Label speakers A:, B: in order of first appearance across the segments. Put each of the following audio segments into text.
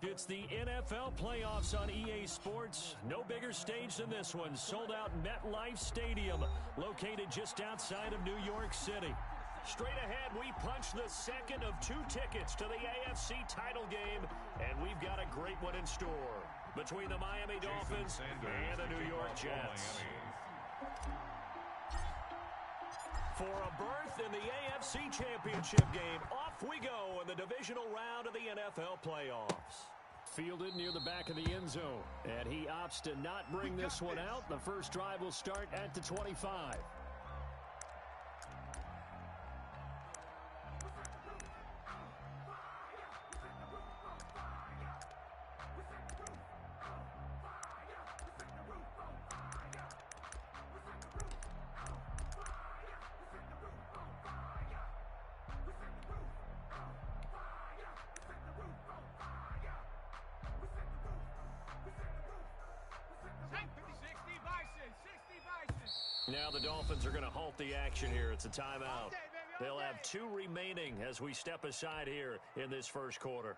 A: It's the NFL playoffs on EA Sports. No bigger stage than this one. Sold out MetLife Stadium, located just outside of New York City. Straight ahead, we punch the second of two tickets to the AFC title game, and we've got a great one in store between the Miami Dolphins and the New York Jets. For a berth in the AFC Championship game, off we go in the divisional round of the NFL playoffs. Fielded near the back of the end zone, and he opts to not bring this one out. The first drive will start at the 25. Now the Dolphins are going to halt the action here. It's a timeout. They'll have two remaining as we step aside here in this first quarter.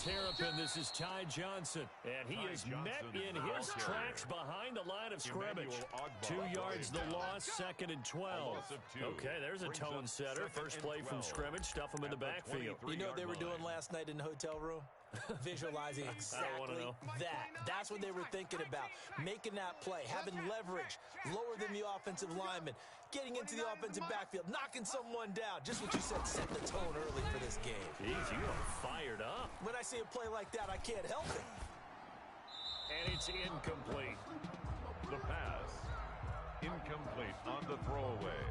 A: Terrapin, this is Ty Johnson, and he is met in his tracks behind the line of scrimmage. 2 yards the loss, 2nd and 12. Okay, there's a tone setter. First play from scrimmage, stuff him in the backfield.
B: You know what they were doing last night in the hotel room? Visualizing exactly that. That's what they were thinking about. Making that play, having leverage, lower than the offensive lineman, getting into the offensive backfield, knocking someone down. Just what you said, set the tone early for this game.
A: Jeez, you are fired up.
B: When I see a play like that, I can't help it.
A: And it's incomplete.
C: The pass, incomplete on the throwaway.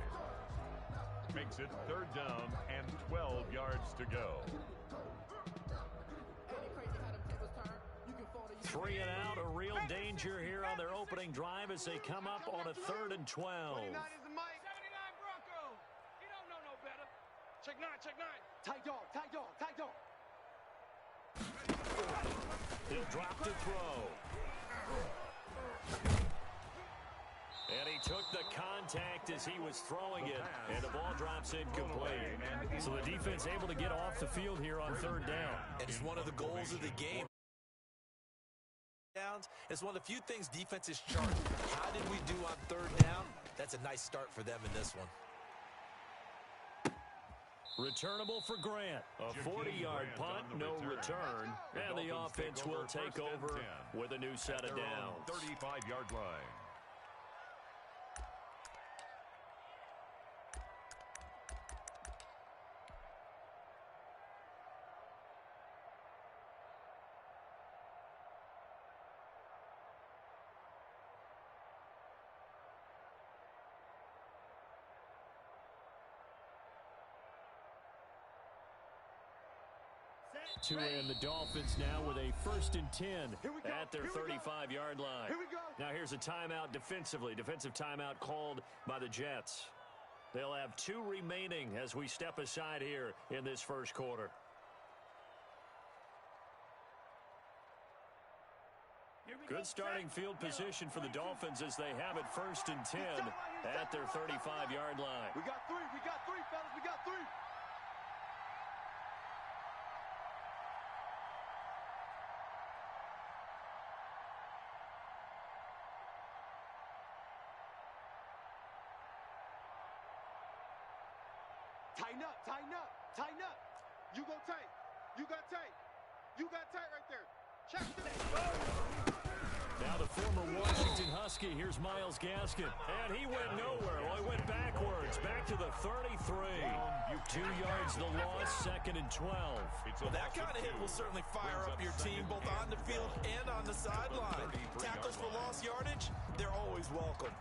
C: Makes it 3rd down and 12 yards to go.
A: 3 and out, a real danger here on their opening drive as they come up on a 3rd and 12.
D: 79 Broncos. You don't know no better. Check 9, check 9. Tight dog, tight dog, tight dog.
A: He'll drop to throw. And he took the contact as he was throwing it, and the ball drops incomplete. So the defense able to get off the field here on 3rd down.
B: And it's one of the goals of the game. It's one of the few things defenses chart. How did we do on 3rd down? That's a nice start for them in this one.
A: Returnable for Grant. A 40-yard punt, no return. And the offense will take over with a new set of downs.
C: 35-yard line.
A: To end the Dolphins now with a 1st and 10 at their 35-yard line. Now here's a timeout defensively. Defensive timeout called by the Jets. They'll have 2 remaining as we step aside here in this first quarter. Good starting field position for the Dolphins as they have it 1st and 10 at their 35-yard line.
D: We got 3, fellas, we got 3. Tighten up, tighten up, tighten up. You go tight. You got tight. You got tight right there. Check the
A: Now Now the former Washington Husky, here's Myles Gaskin. And he went nowhere. Well, he went backwards, back to the 33. 2 yards the loss, 2nd and 12.
B: Well, that kind of hit will certainly fire up your team, both on the field and on the sideline. Tackles for lost yardage, they're always welcome.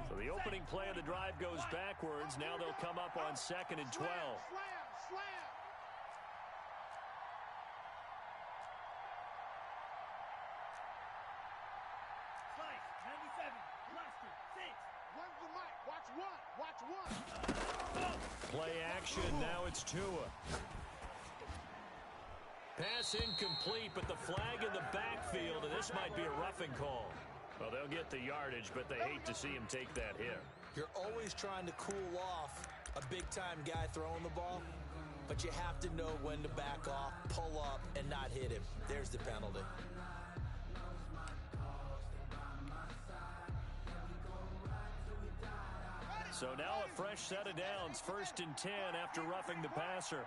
A: So the opening play of the drive goes backwards. Now they'll come up on 2nd and 12. Play action, now it's Tua. Pass incomplete, but the flag in the backfield, and this might be a roughing call. Well, they'll get the yardage, but they hate to see him take that hit.
B: You're always trying to cool off a big-time guy throwing the ball, but you have to know when to back off, pull up, and not hit him. There's the penalty.
A: So now a fresh set of downs, 1st and 10 after roughing the passer.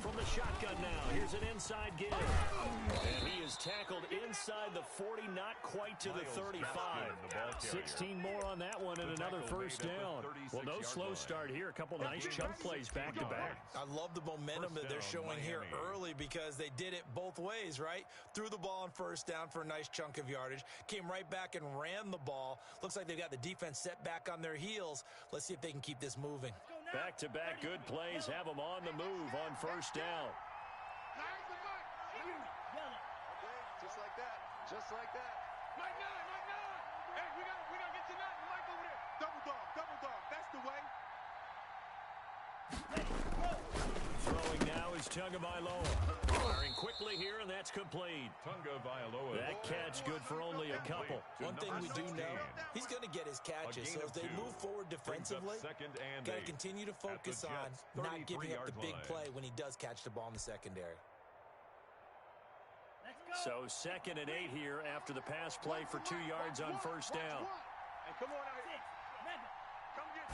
A: From the shotgun now, here's an inside give. And he is tackled inside the 40, not quite to the 35. 16 more on that one and another first down. Well, no slow start here. A couple nice chunk plays back-to-back.
B: I love the momentum that they're showing here early because they did it both ways, right? Threw the ball on first down for a nice chunk of yardage. Came right back and ran the ball. Looks like they've got the defense set back on their heels. Let's see if they can keep this moving.
A: Back-to-back good plays have them on the move on first down.
D: Just like that. Just like that. Mike 9, Mike 9. Hey, we gotta get to 9. Mike over there. Double dog. That's the way.
A: Throwing now is Tagovailoa. Firing quickly here, and that's complete.
C: Tagovailoa.
A: That catch good for only a couple.
B: One thing we do know, he's going to get his catches. So as they move forward defensively, got to continue to focus on not giving up the big play when he does catch the ball in the secondary.
A: So 2nd and 8 here after the pass play for 2 yards on first down.
D: Hey, come on out here. Come get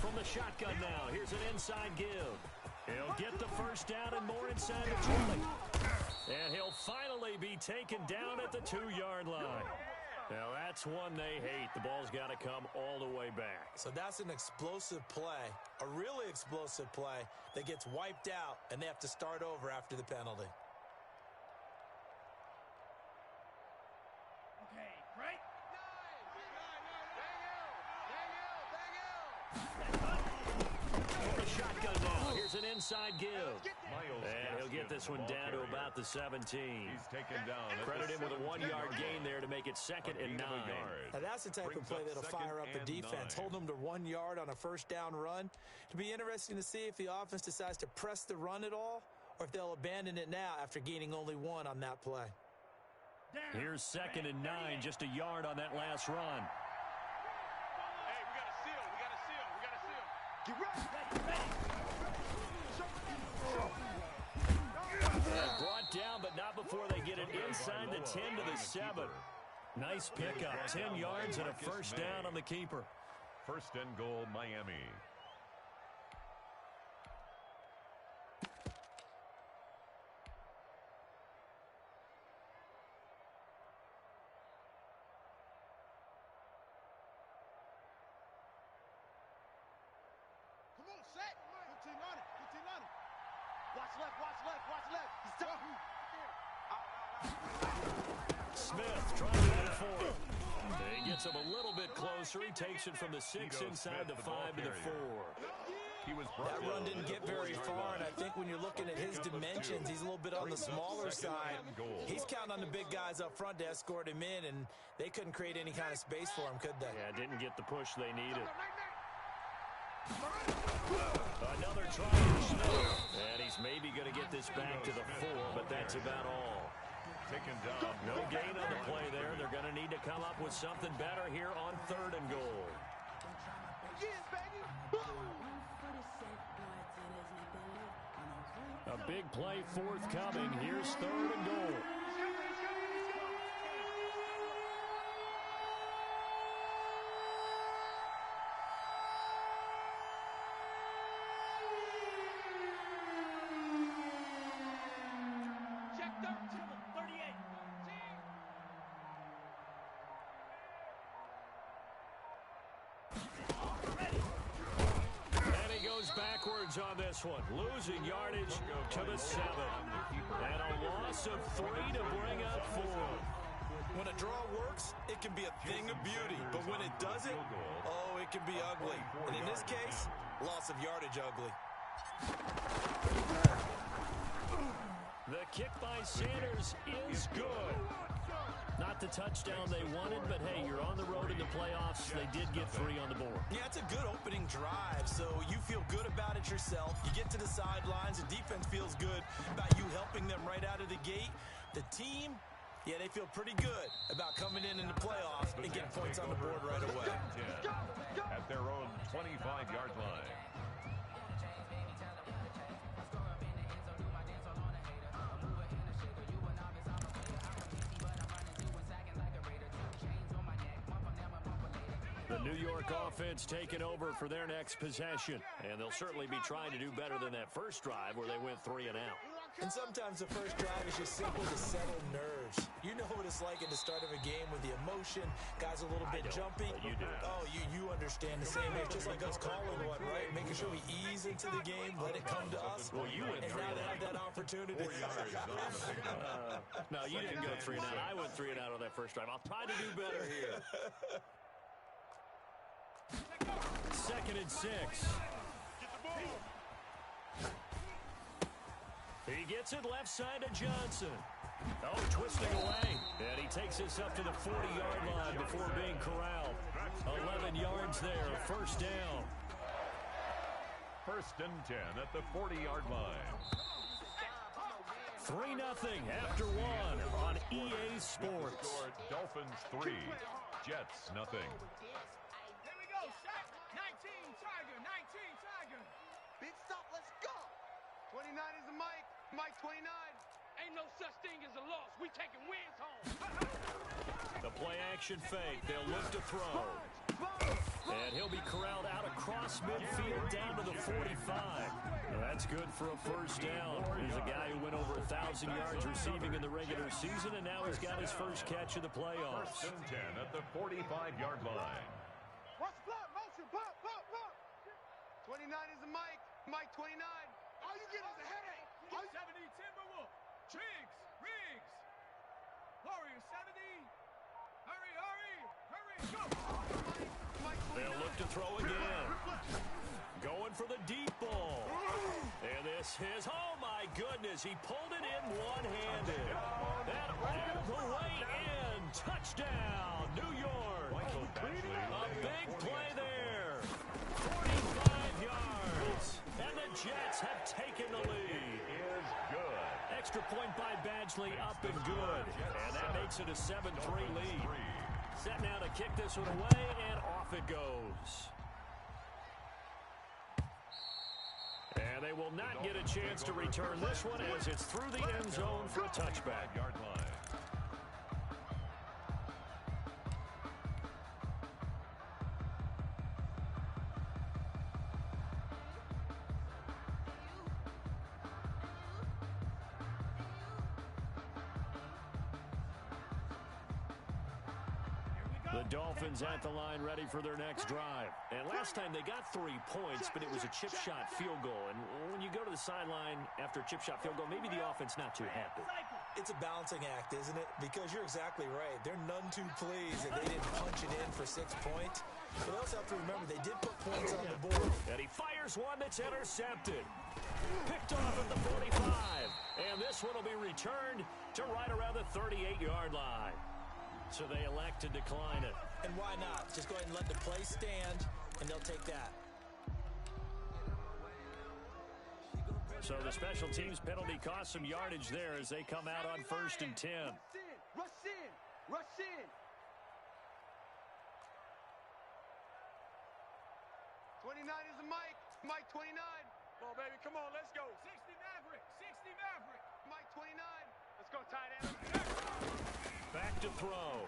A: From the shotgun now, here's an inside give. He'll get the first down and more inside the 20. And he'll finally be taken down at the 2-yard line. Now that's one they hate. The ball's got to come all the way back.
B: So that's an explosive play, a really explosive play that gets wiped out, and they have to start over after the penalty.
A: Shotgun now. Here's an inside give. And he'll get this one down to about the 17.
C: He's taken down.
A: Credit him with a 1-yard gain there to make it 2nd and 9.
B: Now that's the type of play that'll fire up a defense. Hold them to 1 yard on a first down run. It'll be interesting to see if the offense decides to press the run at all or if they'll abandon it now after gaining only 1 on that play.
A: Here's 2nd and 9, just a yard on that last run.
D: Hey, we got to seal. Get ready.
A: Brought down, but not before they get it inside the 10 to the 7. Nice pickup. 10 yards and a first down on the keeper.
C: 1st and goal, Miami.
D: Come on, set. 15 on it. Watch left. He's tough.
A: Smith trying to go for it. He gets him a little bit closer. He takes it from the 6 inside the 5 to the 4.
B: That run didn't get very far, and I think when you're looking at his dimensions, he's a little bit on the smaller side. He's counting on the big guys up front to escort him in, and they couldn't create any kind of space for him, could they?
A: Yeah, didn't get the push they needed. Another try for Smith. And he's maybe going to get this back to the 4, but that's about all.
C: Taken down.
A: No gain on the play there. They're going to need to come up with something better here on 3rd and goal. A big play forthcoming. Here's 3rd and goal. backwards on this one, losing yardage to the 7. And a loss of 3 to bring up 4.
B: When a draw works, it can be a thing of beauty. But when it doesn't, oh, it can be ugly. And in this case, loss of yardage ugly.
A: The kick by Sanders is good. Not the touchdown they wanted, but hey, you're on the road in the playoffs. They did get 3 on the board.
B: Yeah, it's a good opening drive, so you feel good about it yourself. You get to the sidelines, the defense feels good about you helping them right out of the gate. The team, yeah, they feel pretty good about coming in the playoffs and getting points on the board right away.
C: At their own 25-yard line.
A: The New York offense taking over for their next possession. And they'll certainly be trying to do better than that first drive where they went 3 and out.
B: And sometimes the first drive is just simple to settle nerves. You know what it's like at the start of a game with the emotion, guys a little bit jumpy.
A: You do.
B: Oh, you understand the same way. It's just like us calling one, right? Making sure we ease into the game, let it come to us.
A: Well, you went
B: and
A: 3
B: now
A: and
B: they have
A: out.
B: that opportunity.
A: No, you didn't go 3 and out. I went 3 and out on that first drive. I'll try to do better here. 2nd and 6. He gets it left side to Johnson. Oh, twisting away. And he takes this up to the 40-yard line before being corralled. 11 yards there, first down.
C: 1st and 10 at the 40-yard line.
A: 3-0 after 1 on EA Sports.
C: Dolphins 3, Jets nothing.
D: Here we go, Shaq. 19, Tiger, 19, Tiger. Big stop, let's go. 29 is the Mike. Mike 29. Ain't no such thing as a loss. We taking wins home.
A: The play action fake. They'll look to throw. And he'll be corralled out across midfield down to the 45. Well, that's good for a first down. He's a guy who went over 1,000 yards receiving in the regular season, and now he's got his first catch of the playoffs.
C: 1st and 10 at the 45-yard line.
D: Watch flop, motion, pop, pop, pop. 29 is the Mike. Mike 29. All you get is a headache. 70 Timberwolf. Triggs, Riggs. Warrior 70. Hurry, hurry, hurry, go.
A: They'll look to throw again. Going for the deep ball. And this is, oh my goodness, he pulled it in one-handed. And all the way in. Touchdown, New York. A big play there. 45 yards. And the Jets have taken the lead.
C: Is good.
A: Extra point by Badgley, up and good. And that makes it a 7-3 lead. Set now to kick this one away, and off it goes. And they will not get a chance to return this one as it's through the end zone for a touchback.
C: Yard line.
A: The Dolphins at the line ready for their next drive. And last time they got 3 points, but it was a chip shot field goal. And when you go to the sideline after a chip shot field goal, maybe the offense not too happy.
B: It's a balancing act, isn't it? Because you're exactly right. They're none too pleased that they didn't punch it in for 6 points. But they also have to remember they did put points on the board.
A: And he fires one that's intercepted. Picked off at the 45. And this one will be returned to right around the 38-yard line. So they elect to decline it.
B: And why not? Just go ahead and let the play stand, and they'll take that.
A: So the special teams penalty cost some yardage there as they come out on 1st and 10.
D: Rush in, rush in. 29 is the Mike. Mike 29. Come on, baby, come on, let's go. 60 Maverick, 60 Maverick. Mike 29. Let's go, tight end.
A: Back to throw.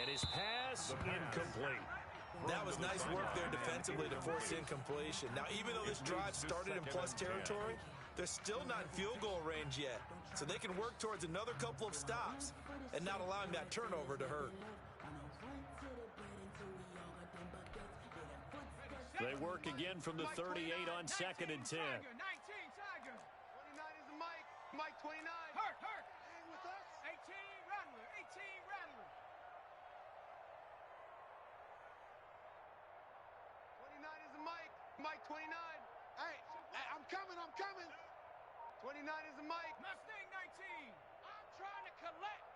A: And his pass incomplete.
B: That was nice work there defensively to force incompletion. Now, even though this drive started in plus territory, they're still not in field goal range yet. So they can work towards another couple of stops and not allowing that turnover to hurt.
A: work again from the 38 on 2nd and 10.
D: 19 Tiger. 29 is the Mike. Mike 29. Hurt. Hang with us. 18 Rattler. 18 Rattler. 29 is the Mike. Mike 29. Hey, I'm coming. 29 is the Mike. Mustang 19. I'm trying to collect.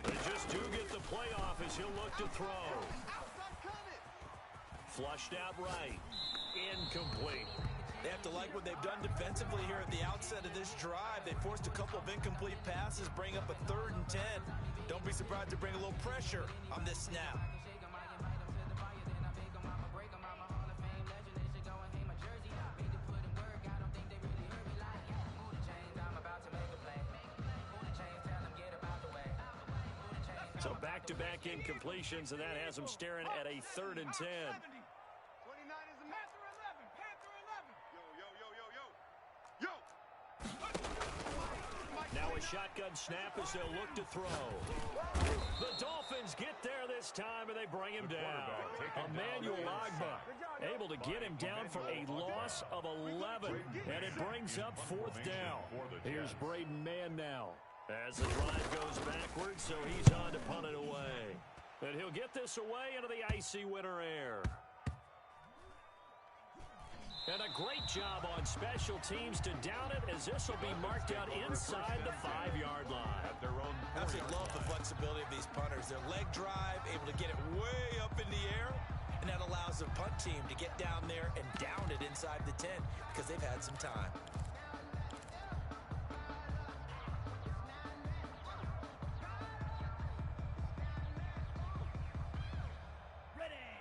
A: They just do get the playoff as he'll look to throw.
D: Outside coming.
A: Flushed out right. Incomplete.
B: They have to like what they've done defensively here at the outset of this drive. They forced a couple of incomplete passes, bring up a 3rd and 10. Don't be surprised to bring a little pressure on this snap.
A: So back-to-back incompletions, and that has them staring at a 3rd and 10.
D: 29 is the Panther 11. Panther 11. Yo.
A: Now a shotgun snap as they'll look to throw. The Dolphins get there this time, and they bring him down. Emmanuel Agba able to get him down for a loss of 11, and it brings up 4th down. Here's Braden Mann now. As the drive goes backwards, so he's on to punt it away. And he'll get this away into the icy winter air. And a great job on special teams to down it, as this will be marked out inside the 5-yard line.
B: Absolutely love the flexibility of these punters. Their leg drive, able to get it way up in the air, and that allows the punt team to get down there and down it inside the 10 because they've had some time.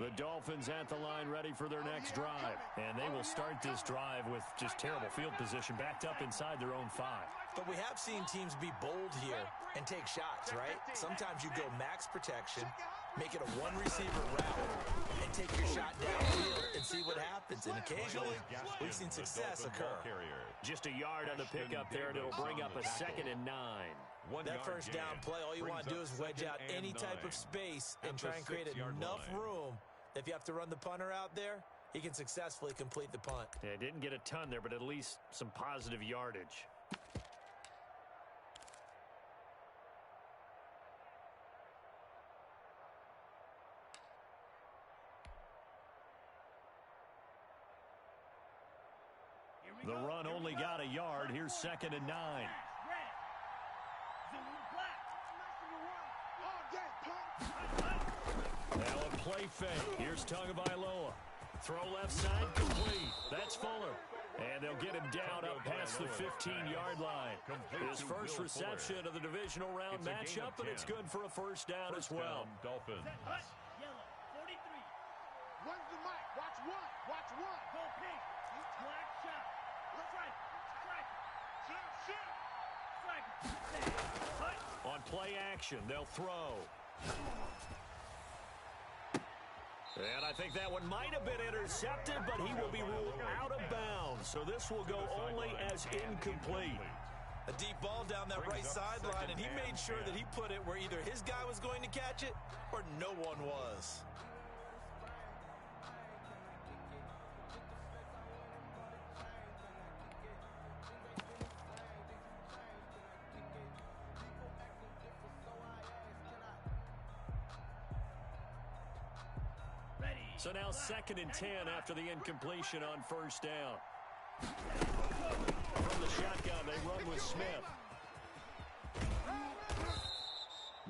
A: The Dolphins at the line ready for their next drive. And they will start this drive with just terrible field position, backed up inside their own 5.
B: But we have seen teams be bold here and take shots, right? Sometimes you go max protection, make it a one-receiver route, and take your shot downfield and see what happens. And occasionally, we've seen success occur.
A: Just a yard on the pickup there, and it'll bring up a 2nd and 9.
B: That first down play, all you want to do is wedge out any type of space and try and create enough room. If you have to run the punter out there, he can successfully complete the punt.
A: Yeah, didn't get a ton there, but at least some positive yardage. The run only got a yard. Here's 2nd and 9. Now a play fake. Here's Tagovailoa. Throw left side complete. That's Fuller. And they'll get him down up past the 15-yard line. His first reception of the divisional round matchup, and it's good for a 1st down as well.
C: Dolphins.
D: Yellow, 43. One's the mic. Watch one. Watch one. Go pink. Black shot. Let's right. Strike.
A: On play action, they'll throw. And I think that one might have been intercepted, but he will be ruled out of bounds. So this will go only as incomplete.
B: A deep ball down that right sideline, and he made sure that he put it where either his guy was going to catch it or no one was.
A: So now 2nd and 10 after the incompletion on 1st down. From the shotgun, they run with Smith.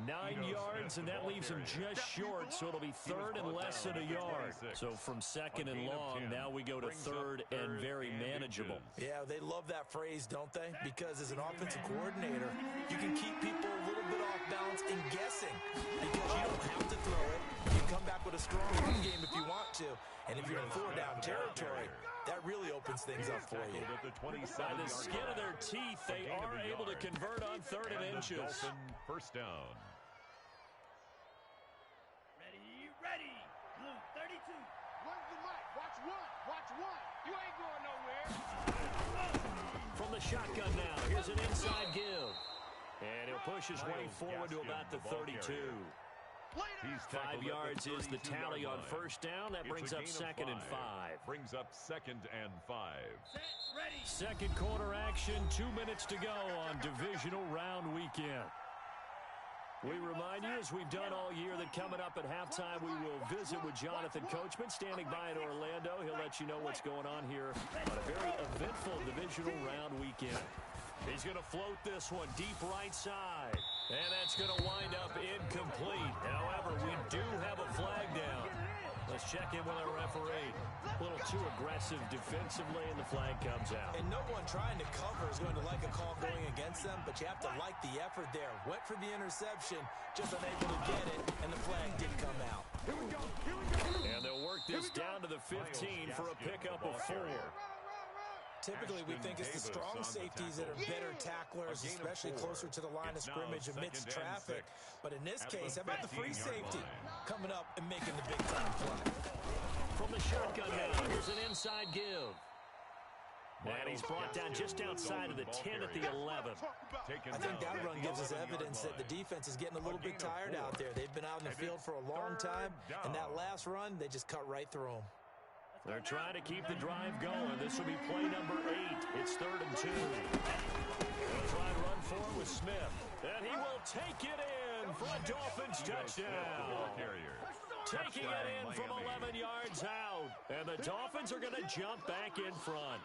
A: 9 yards, and that leaves him just short, so it'll be 3rd and less than a yard. So from 2nd and long, now we go to 3rd and very manageable.
B: Yeah, they love that phrase, don't they? Because as an offensive coordinator, you can keep people a little bit off balance and guessing because you don't have to throw it. You can come back with a strong run game if you want to. And if you're in 4-down territory, that really opens things up for you.
A: By the skin of their teeth, they are able to convert on 3rd and inches.
C: 1st down.
D: Ready. Blue, 32. One's the mic. Watch one. You ain't going nowhere.
A: From the shotgun now, here's an inside give. And he'll push his way forward to about the 32.
C: He's
A: 5 yards is the tally on
C: line.
A: first down. That brings up 2nd and 5.
C: Brings up 2nd and 5.
A: Second quarter action, 2 minutes to go on divisional round weekend. We remind you, as we've done all year, that coming up at halftime, we will visit with Jonathan Coachman standing by in Orlando. He'll let you know what's going on here on a very eventful divisional round weekend. He's going to float this one deep right side. And that's going to wind up incomplete. However, we do have a flag down. Let's check in with our referee. A little too aggressive defensively, and the flag comes out.
B: And no one trying to cover is going to like a call going against them, but you have to like the effort there. Went for the interception, just unable to get it, and the flag did come out.
A: And they'll work this down to the 15 for a pickup of 4.
B: Typically, we think it's the strong safeties that are better tacklers, especially closer to the line of scrimmage amidst traffic. But in this case, how about the free safety coming up and making the big-time play?
A: From the shotgun now, here's an inside give. And he's brought down just outside of the 10 at the 11.
B: I think that run gives us evidence that the defense is getting a little bit tired out there. They've been out in the field for a long time, and that last run, they just cut right through them.
A: They're trying to keep the drive going. This will be play number 8. It's 3rd and 2. They'll try and run forward with Smith. And he will take it in for a Dolphins touchdown. Taking it in from 11 yards out. And the Dolphins are going to jump back in front.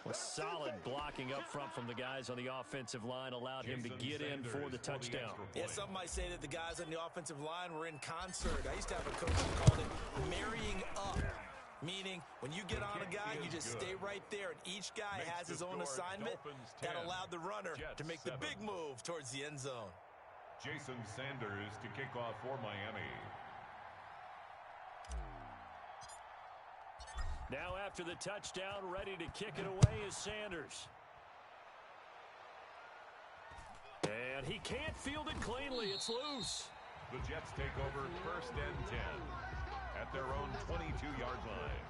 A: A solid blocking up front from the guys on the offensive line allowed him to get in for the touchdown.
B: Yeah, some might say that the guys on the offensive line were in concert. I used to have a coach who called it marrying up. Meaning, when you get on a guy, you just stay right there, and each guy has his own assignment. That allowed the runner to make the big move towards the end zone.
C: Jason Sanders to kick off for Miami.
A: Now after the touchdown, ready to kick it away is Sanders. And he can't field it cleanly. It's loose.
C: The Jets take over 1st and 10 at their own 22-yard line.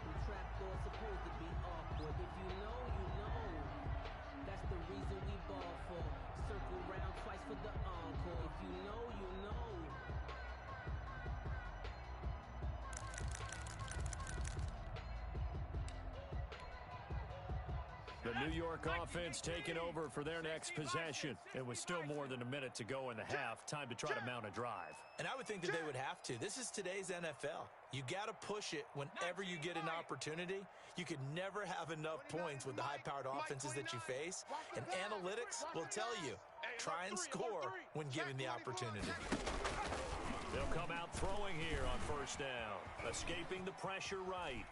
E: Supposed to be awkward. If you know, you know. That's the reason we ball for. Circle round twice for the encore. If you know, you know.
A: The New York offense taking over for their next possession. It was still more than a minute to go in the half. Time to try to mount a drive.
B: And I would think that they would have to. This is today's NFL. You got to push it whenever you get an opportunity. You could never have enough points with the high-powered offenses that you face. And analytics will tell you, try and score when given the opportunity.
A: They'll come out throwing here on 1st down. Escaping the pressure right.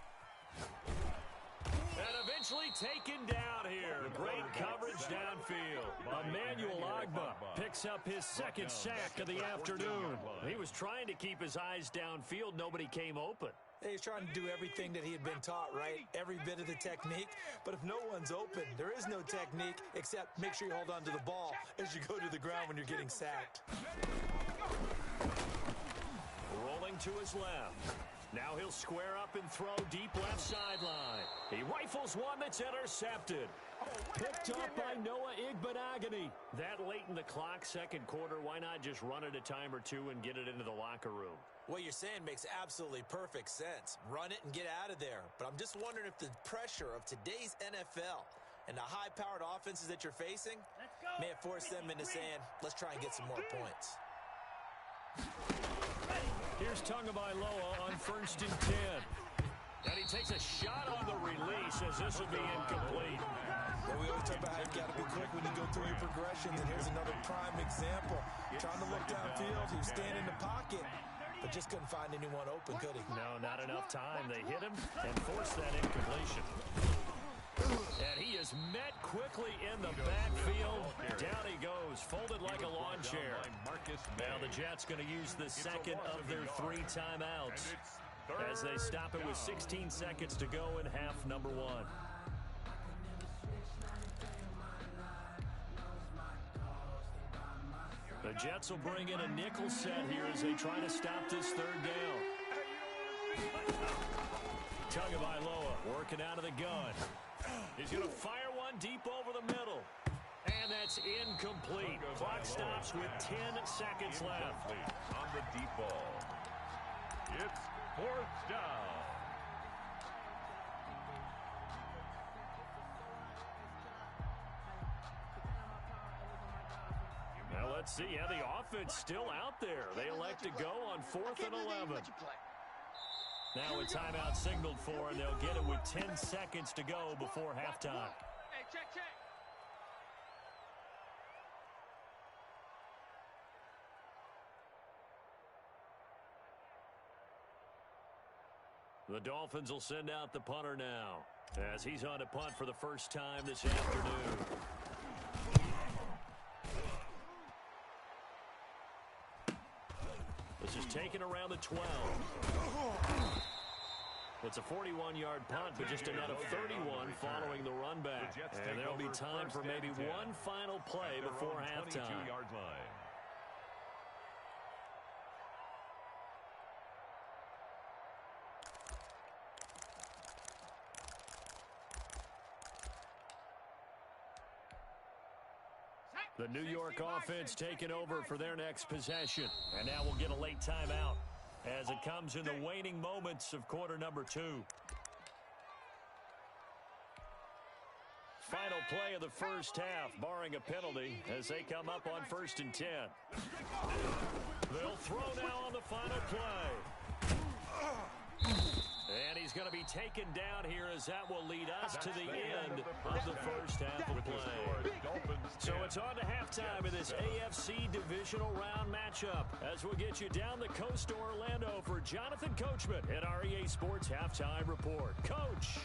A: And eventually taken down here. Great coverage downfield. Emmanuel Ogbah picks up his 2nd sack of the afternoon. He was trying to keep his eyes downfield. Nobody came open.
B: He was trying to do everything that he had been taught, right? Every bit of the technique. But if no one's open, there is no technique except make sure you hold on to the ball as you go to the ground when you're getting sacked.
A: Rolling to his left. Now he'll square up and throw deep left sideline. He rifles one that's intercepted. Picked up by Noah Igbenogany. That late in the clock, 2nd quarter, why not just run it a time or two and get it into the locker room?
B: What you're saying makes absolutely perfect sense. Run it and get out of there. But I'm just wondering if the pressure of today's NFL and the high-powered offenses that you're facing may have forced them into saying, let's try and get some more points.
A: Here's Tagovailoa on 1st and 10. And he takes a shot on the release as this would be incomplete.
B: Well, we always talk about how you got to be quick when you go through your progressions, and here's another prime example. Trying to look downfield, he was standing in the pocket, but just couldn't find anyone open, could he?
A: No, not enough time. They hit him and forced that incompletion. And he is met quickly in the backfield. Down he goes, folded like a lawn chair. Now the Jets going to use the 2nd of their 3 timeouts as they stop it with 16 seconds to go in half number 1. The Jets will bring in a nickel set here as they try to stop this 3rd down. Tagovailoa working out of the gun. He's going to fire one deep over the middle. And And that's incomplete. Clock stops with 10 seconds left.
C: On the deep ball. It's 4th down.
A: Now let's see. Yeah, the offense still out there. They elect to go on 4th and 11. Now a timeout signaled for, and they'll get it with 10 seconds to go before halftime.
D: Hey, check.
A: The Dolphins will send out the punter now, as he's on to punt for the first time this afternoon. This is taken around the 12. It's a 41-yard punt, but just a net of 31 following the run back. And there'll be time for maybe one final play before halftime. The New York offense taking over for their next possession. And now we'll get a late timeout as it comes in the waning moments of quarter number 2. Final play of the first half, barring a penalty, as they come up on 1st and 10. They'll throw now on the final play. And he's going to be taken down here, as that will lead us to the end of the first half of play. So it's on to halftime of this AFC divisional round matchup, as we'll get you down the coast to Orlando for Jonathan Coachman at our EA Sports Halftime Report. Coach.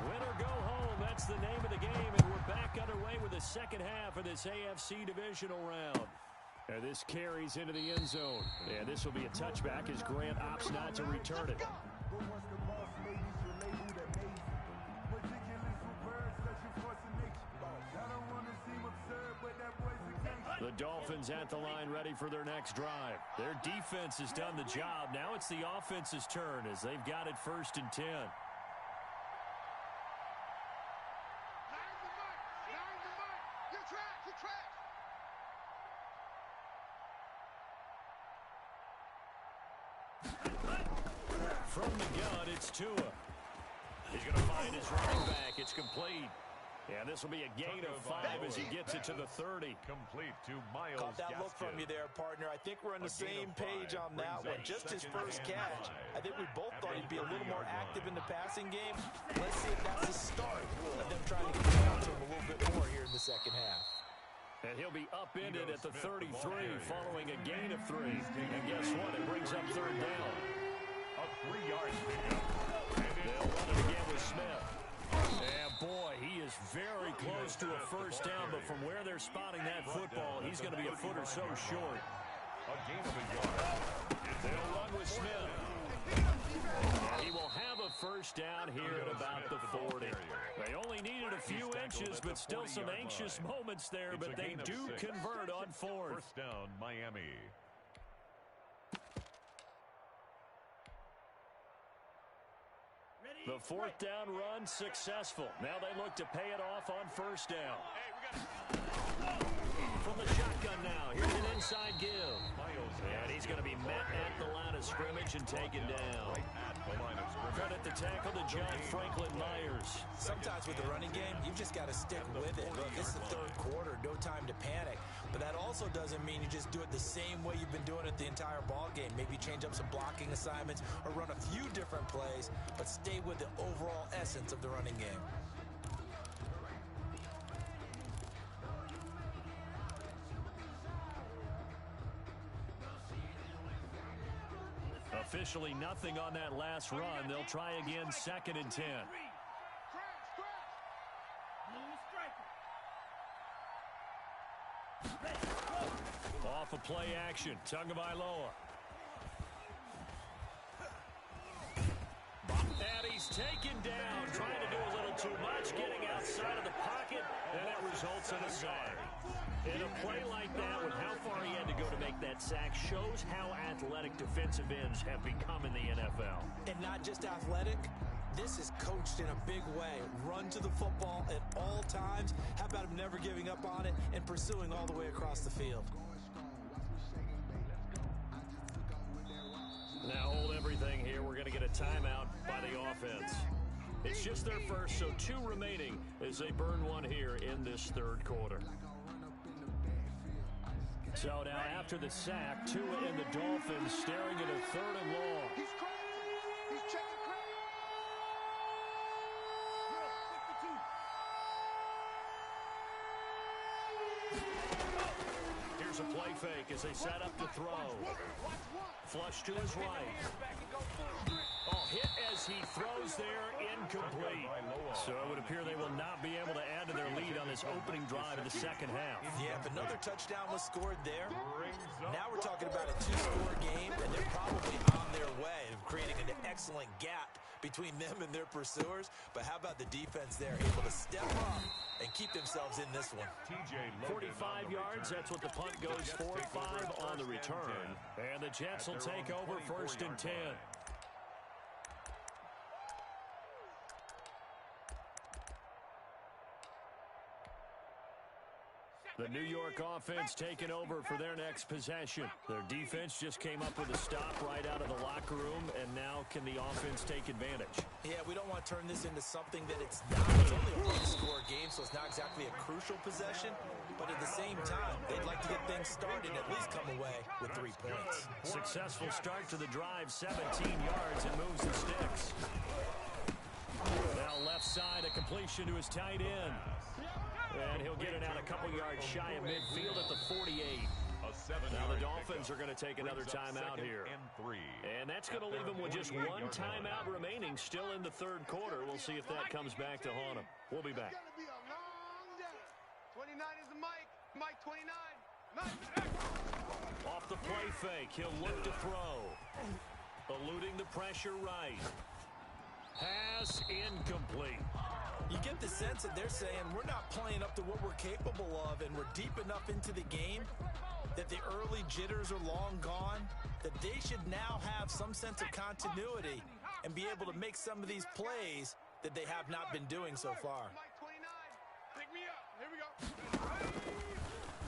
A: Winner go home, that's the name of the game, and we're back underway with the second half of this AFC divisional round. And this carries into the end zone. And this will be a touchback as Grant opts not to return it. The Dolphins at the line ready for their next drive. Their defense has done the job. Now it's the offense's turn as they've got it 1st and 10. From the gun, it's Tua. He's going to find his running back. It's complete. And this will be a gain of 5 as he gets it to the 30.
C: Complete to Miles.
B: Caught that look from you there, partner. I think we're on the same page on that one. Just his first catch. I think we both thought he'd be a little more active in the passing game. Let's see if that's the start of them trying to get down to him a little bit more here in the second half.
A: And he'll be upended at the 33 following a gain of 3. And guess what? It brings up 3rd down.
C: A 3-yard pickup.
A: They'll run it again with Smith. And boy, he is very close to a first down, but from where they're spotting that football, he's going to be a foot or so short.
C: A gain of a yard.
A: They'll run with Smith. And he will have a first down here at about the 40. They only needed a few inches, but still some anxious moments there, but they do convert on 4th.
C: First down, Miami.
A: The 4th down run successful. Now they look to pay it off on 1st down. From the shotgun now, here's an inside give. And he's going to be met at the line of scrimmage and taken down. Credit the tackle to John Franklin Myers.
B: Sometimes with the running game, you've just got to stick with it. Look, this is the 3rd quarter, no time to panic. But that also doesn't mean you just do it the same way you've been doing it the entire ball game. Maybe change up some blocking assignments or run a few different plays, but stay with the overall essence of the running game.
A: Officially nothing on that last run. They'll try again 2nd and 10. Off of play action. Tagovailoa. And he's taken down. Trying to do a little too much. Getting outside of the pocket. And it results in a sack. And a play like that, with how far he had to go to make that sack, shows how athletic defensive ends have become in the NFL.
B: And not just athletic. This is coached in a big way. Run to the football at all times. How about him never giving up on it and pursuing all the way across the field?
A: Now hold everything here. We're going to get a timeout by the offense. It's just their first, so 2 remaining as they burn one here in this third quarter. So now after the sack, Tua and the Dolphins staring at a 3rd and long.
D: He's crazy. He's checking crazy.
A: Here's a play fake as they set up to throw. Flush to his right. Oh, hit as he throws there, incomplete. So it would appear they will not be able to add to their lead on this opening drive of the second half.
B: Yeah, if another touchdown was scored there, now we're talking about a 2-score game, and they're probably on their way of creating an excellent gap between them and their pursuers. But how about the defense there, able to step up and keep themselves in this one?
A: 45 yards, that's what the punt goes for. 5 on the return. And the Jets will take over 1st and 10. The New York offense taking over for their next possession. Their defense just came up with a stop right out of the locker room, and now can the offense take advantage?
B: Yeah, we don't want to turn this into something that it's not. It's only a one-score game, so it's not exactly a crucial possession. But at the same time, they'd like to get things started and at least come away with 3 points.
A: Successful start to the drive, 17 yards, and moves the sticks. Now left side, a completion to his tight end. And he'll get it out a couple yards shy of midfield at the 48. Now the Dolphins are going to take another timeout here. And that's going to leave them with just 1 timeout remaining, still in the third quarter. We'll see if that comes back to haunt them. We'll be back.
D: It's going to be a long day. 29 is the Mike. Mike 29. Mike.
A: Off the play fake, he'll look to throw. Eluding the pressure right. Pass incomplete.
B: You get the sense that they're saying we're not playing up to what we're capable of, and we're deep enough into the game that the early jitters are long gone, that they should now have some sense of continuity and be able to make some of these plays that they have not been doing so far.
D: Mike 29. Pick me up. Here we go.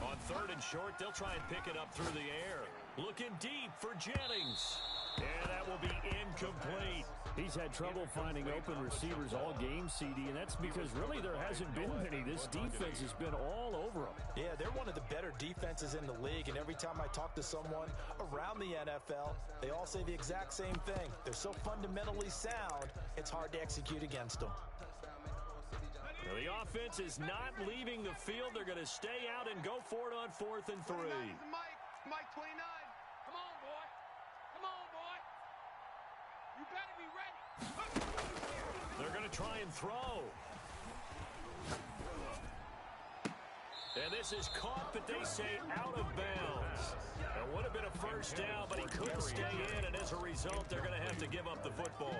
A: On 3rd and short, they'll try and pick it up through the air. Looking deep for Jennings. And that will be incomplete. He's had trouble finding open receivers all game, CD, and that's because really there hasn't been many. This defense has been all over them.
B: Yeah, they're one of the better defenses in the league, and every time I talk to someone around the NFL, they all say the exact same thing. They're so fundamentally sound, it's hard to execute against them.
A: Now, the offense is not leaving the field. They're going to stay out and go for it on 4th and 3.
D: Mike 29. Come on, boy. Come on, boy. You better be ready.
A: They're going to try and throw. And this is caught, but they say out of bounds. It would have been a first down, but he couldn't stay in, and as a result, they're going to have to give up the football.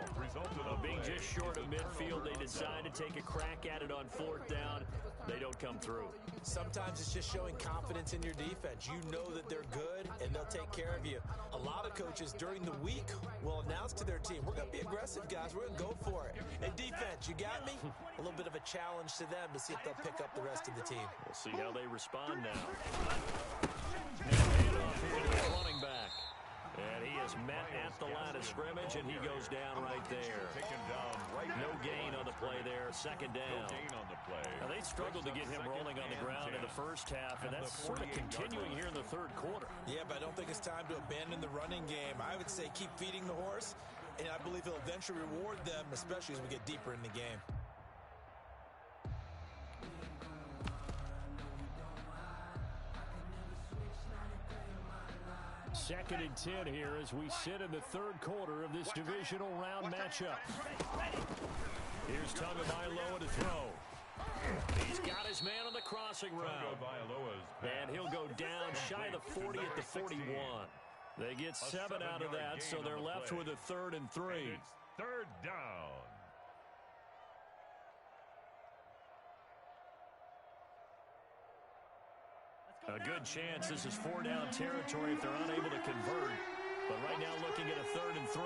A: Being just short of midfield, they decide to take a crack at it on 4th down. They don't come through.
B: Sometimes it's just showing confidence in your defense. You know that they're good, and they'll take care of you. A lot of coaches during the week will announce to their team, we're going to be aggressive, guys. We're going to go for it. And defense, you got me? A little bit of a challenge to them to see if they'll pick up the rest of the team.
A: We'll see how they respond now. Handoff here to the running back. And he is met at the line of scrimmage, and he goes down right there. No gain on the play there. 2nd down. Now, they struggled to get him rolling on the ground in the first half, and that's sort of continuing here in the third quarter.
B: Yeah, but I don't think it's time to abandon the running game. I would say keep feeding the horse, and I believe he'll eventually reward them, especially as we get deeper in the game.
A: 2nd and 10 here as we sit in the third quarter of this divisional round matchup. Here's Tagovailoa to throw. He's got his man on the crossing route. And he'll go down shy of the 40 at the 41. They get 7 out of that, so they're left with a 3rd and 3.
C: 3rd down.
A: A good chance this is 4-down territory if they're unable to convert. But right now looking at a 3rd and 3.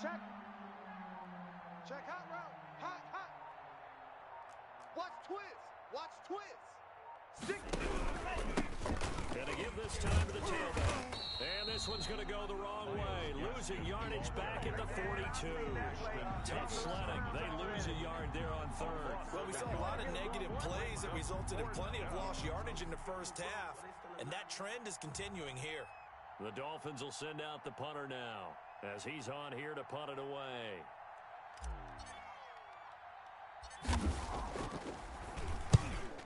D: Check. Check hot route. Hot, hot. Watch twist. Watch twist. Stick.
A: Gonna give this time to the tailback. And this one's going to go the wrong way. Losing yardage back at the 42. Tough sledding. They lose a yard there on 3rd.
B: Well, we saw a lot of negative plays that resulted in plenty of lost yardage in the first half. And that trend is continuing here.
A: The Dolphins will send out the punter now, as he's on here to punt it away.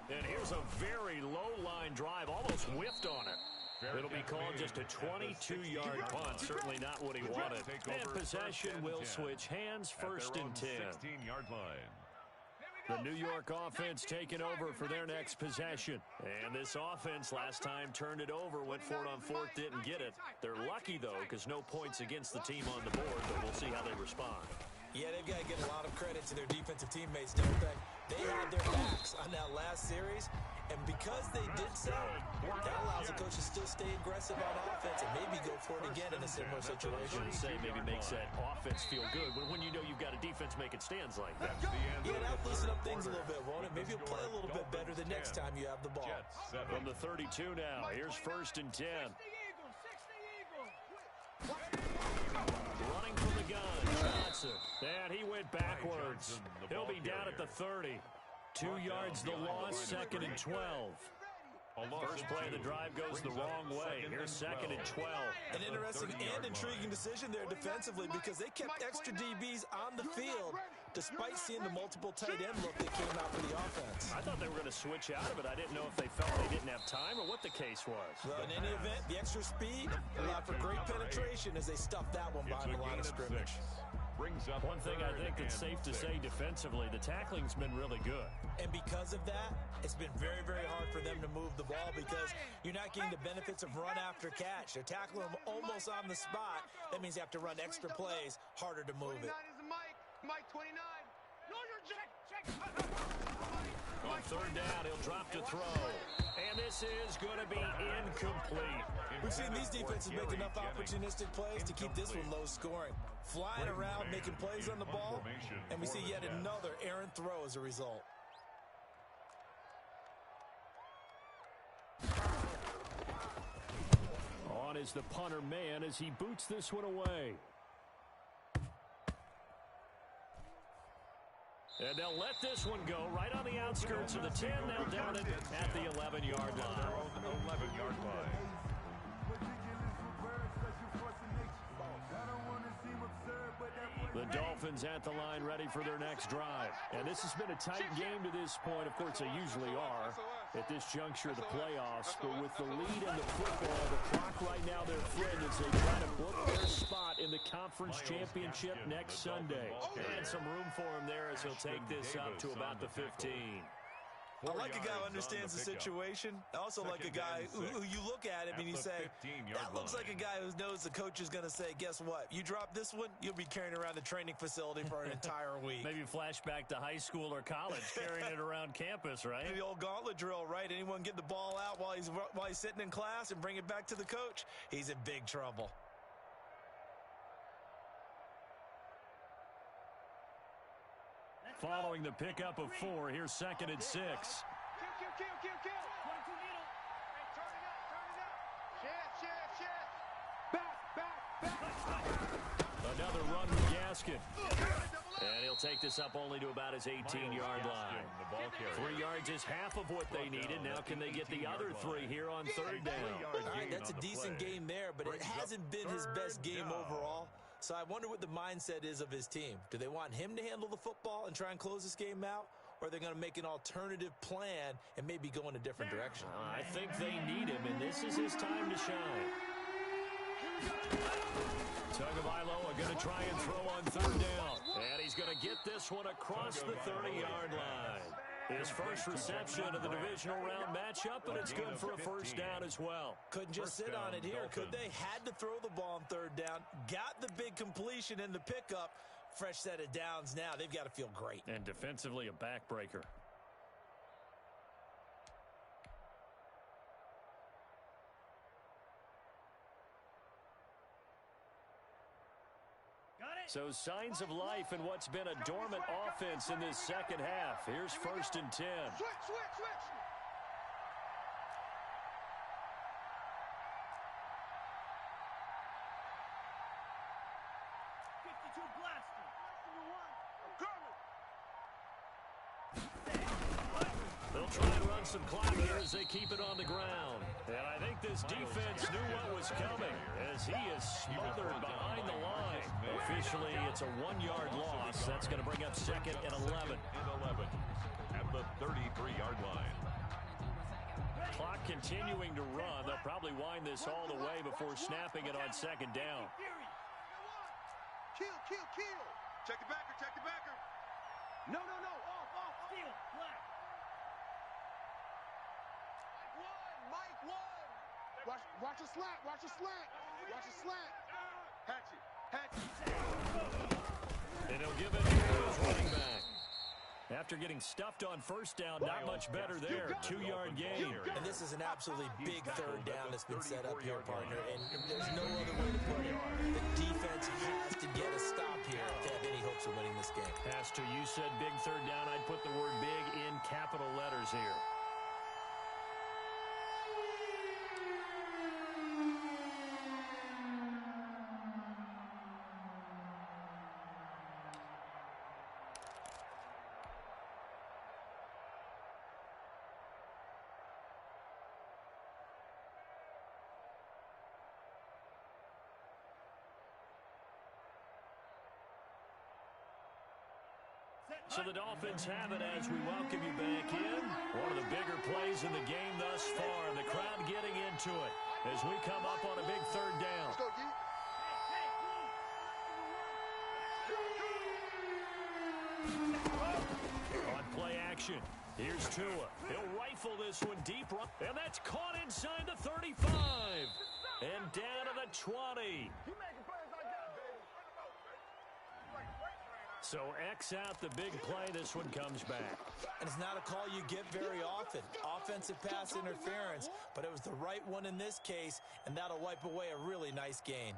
A: And here's a very low-line drive, almost whiffed on it. It'll be called just a 22-yard punt, certainly not what he wanted. And possession will switch hands, 1st and 10.
C: 16-yard line.
A: The New York offense taking over for their next possession. And this offense last time turned it over, went for it on 4th, didn't get it. They're lucky, though, because no points against the team on the board, but we'll see how they respond.
B: Yeah, they've got to give a lot of credit to their defensive teammates, don't they? They had their backs on that last series, and because they did so, that allows the coach to still stay aggressive on offense and maybe go for it again in a similar situation.
A: Say maybe makes that offense feel good, but when you know you've got a defense making stands like that.
B: Yeah, that'll loosen up things a little bit, won't it? Maybe you'll play a little bit better the next time you have the ball.
A: From the 32 now, here's 1st and 10. Running from the gun, Johnson. And he went backwards. He'll be down at the 30. 2 yards the loss, 2nd and 12. First play of the drive goes the wrong way. Here's 2nd and 12.
B: An interesting and intriguing decision there defensively because they kept extra DBs on the field despite seeing the multiple tight end look that came out for the offense.
A: I thought they were going to switch out of it. I didn't know if they felt they didn't have time or what the case was.
B: Well, in any event, the extra speed allowed for great penetration as they stuffed that one behind the line of scrimmage.
A: One thing I think that's safe to say defensively, the tackling's been really good.
B: And because of that, it's been very, very hard for them to move the ball because you're not getting the benefits of run after catch. They're tackling them almost on the spot. That means you have to run extra plays, harder to move it.
D: Mike 29. Check.
A: On 3rd down, he'll drop to throw. And this is going to be incomplete.
B: We've seen these defenses make enough opportunistic plays to keep this one low scoring. Flying around, making plays on the ball, and we see yet another errant throw as a result.
A: On is the punter man as he boots this one away. And they'll let this one go right on the outskirts of the 10. They'll down it at the 11-yard line.
C: 11-yard line.
A: The Dolphins at the line ready for their next drive. And this has been a tight game to this point. Of course, they usually are at this juncture of the playoffs. But with the lead in the football, the clock right now, their friend, as they try to book their spot in the conference championship next Sunday. And some room for him there as he'll take this up to about the 15.
B: I like a guy who understands the situation. I also like a guy who you look at him and you say, that looks like a guy who knows the coach is going to say, guess what? You drop this one, you'll be carrying around the training facility for an entire week.
A: Maybe flashback to high school or college, carrying it around campus, right?
B: The old gauntlet drill, right? Anyone get the ball out while he's sitting in class and bring it back to the coach? He's in big trouble.
A: Following the pickup of 4, here's 2nd and 6.
D: Kill. 22 needle. Hey, turn it up. Shift. Back.
A: Another run with Gaskin. And he'll take this up only to about his 18-yard line. 3 yards is half of what they needed. Now can they get the other 3 here on 3rd down?
B: All right, that's a decent game there, but it hasn't been his best game overall. So I wonder what the mindset is of his team. Do they want him to handle the football and try and close this game out? Or are they going to make an alternative plan and maybe go in a different direction?
A: I think they need him, and this is his time to shine. Tagovailoa going to try and throw on 3rd down. And he's going to get this one across the 30-yard line. His first reception of the divisional round matchup, and it's good for a first down as well.
B: Couldn't just sit on it here, could they? Had to throw the ball on third down. Got the big completion in the pickup. Fresh set of downs now. They've got to feel great.
A: And defensively, a backbreaker. So signs of life in what's been a dormant offense in this second half. Here's 1st and 10.
D: Switch.
E: 52 blaster.
A: They'll try and run some clock here as they keep it on the ground. And I think this defense knew what was coming as he is smothered behind the line. Officially, it's a 1-yard loss. That's going to bring up 2nd and 11.
C: At the 33-yard line.
A: Clock continuing to run. They'll probably wind this all the way before snapping it on 2nd down.
D: Kill. Check the backer. No. Off.
E: Steal. Black.
D: Mike one. Watch a slant. Hatchet.
A: And he'll give it to his running back. After getting stuffed on 1st down, not much better there. 2-yard gain.
B: And this is an absolutely big third down that's been set up here, partner. And there's no other way to put it. The defense has to get a stop here if they have any hopes of winning this game.
A: Pastor, you said big third down. I'd put the word big in capital letters here. So the Dolphins have it as we welcome you back in. One of the bigger plays in the game thus far. The crowd getting into it as we come up on a big third down.
D: Let's go, D.
A: On play action, here's Tua. He'll rifle this one deep, and that's caught inside the 35. And down to the 20. So X out the big play. This one comes back.
B: And it's not a call you get very often. Offensive pass interference, but it was the right one in this case, and that'll wipe away a really nice gain.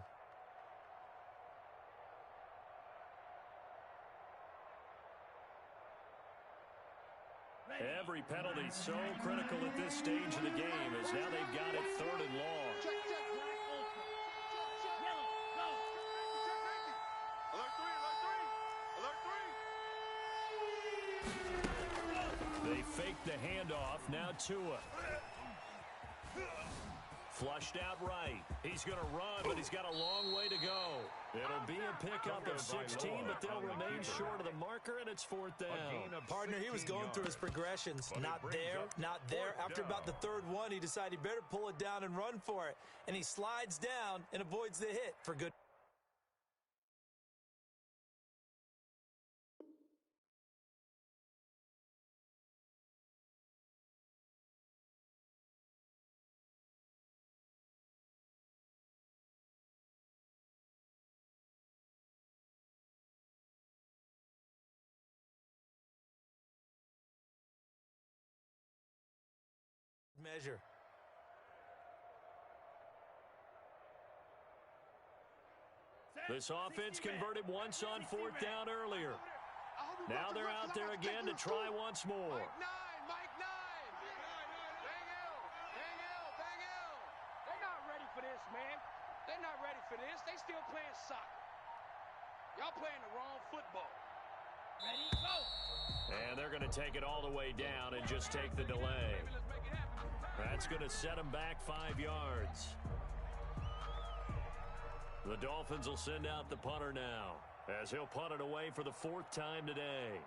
A: Every penalty so critical at this stage of the game as now they've got it 3rd and long.
D: Check.
A: They fake the handoff. Now Tua. Flushed out right. He's going to run, but he's got a long way to go. It'll be a pickup of 16, but they'll remain short of the marker, and it's 4th down.
B: Partner, he was going through his progressions. Not there. After about the 3rd one, he decided he better pull it down and run for it. And he slides down and avoids the hit for good. Measure.
A: This offense converted once on 4th down earlier. Now they're out there again to try once more.
D: Mike 9. Bang L.
F: They're not ready for this, man. They're not ready for this. They still playing soccer. Y'all playing the wrong football.
E: Ready, go!
A: And they're going to take it all the way down and just take the delay. That's going to set them back 5 yards. The Dolphins will send out the punter now as he'll punt it away for the 4th time today.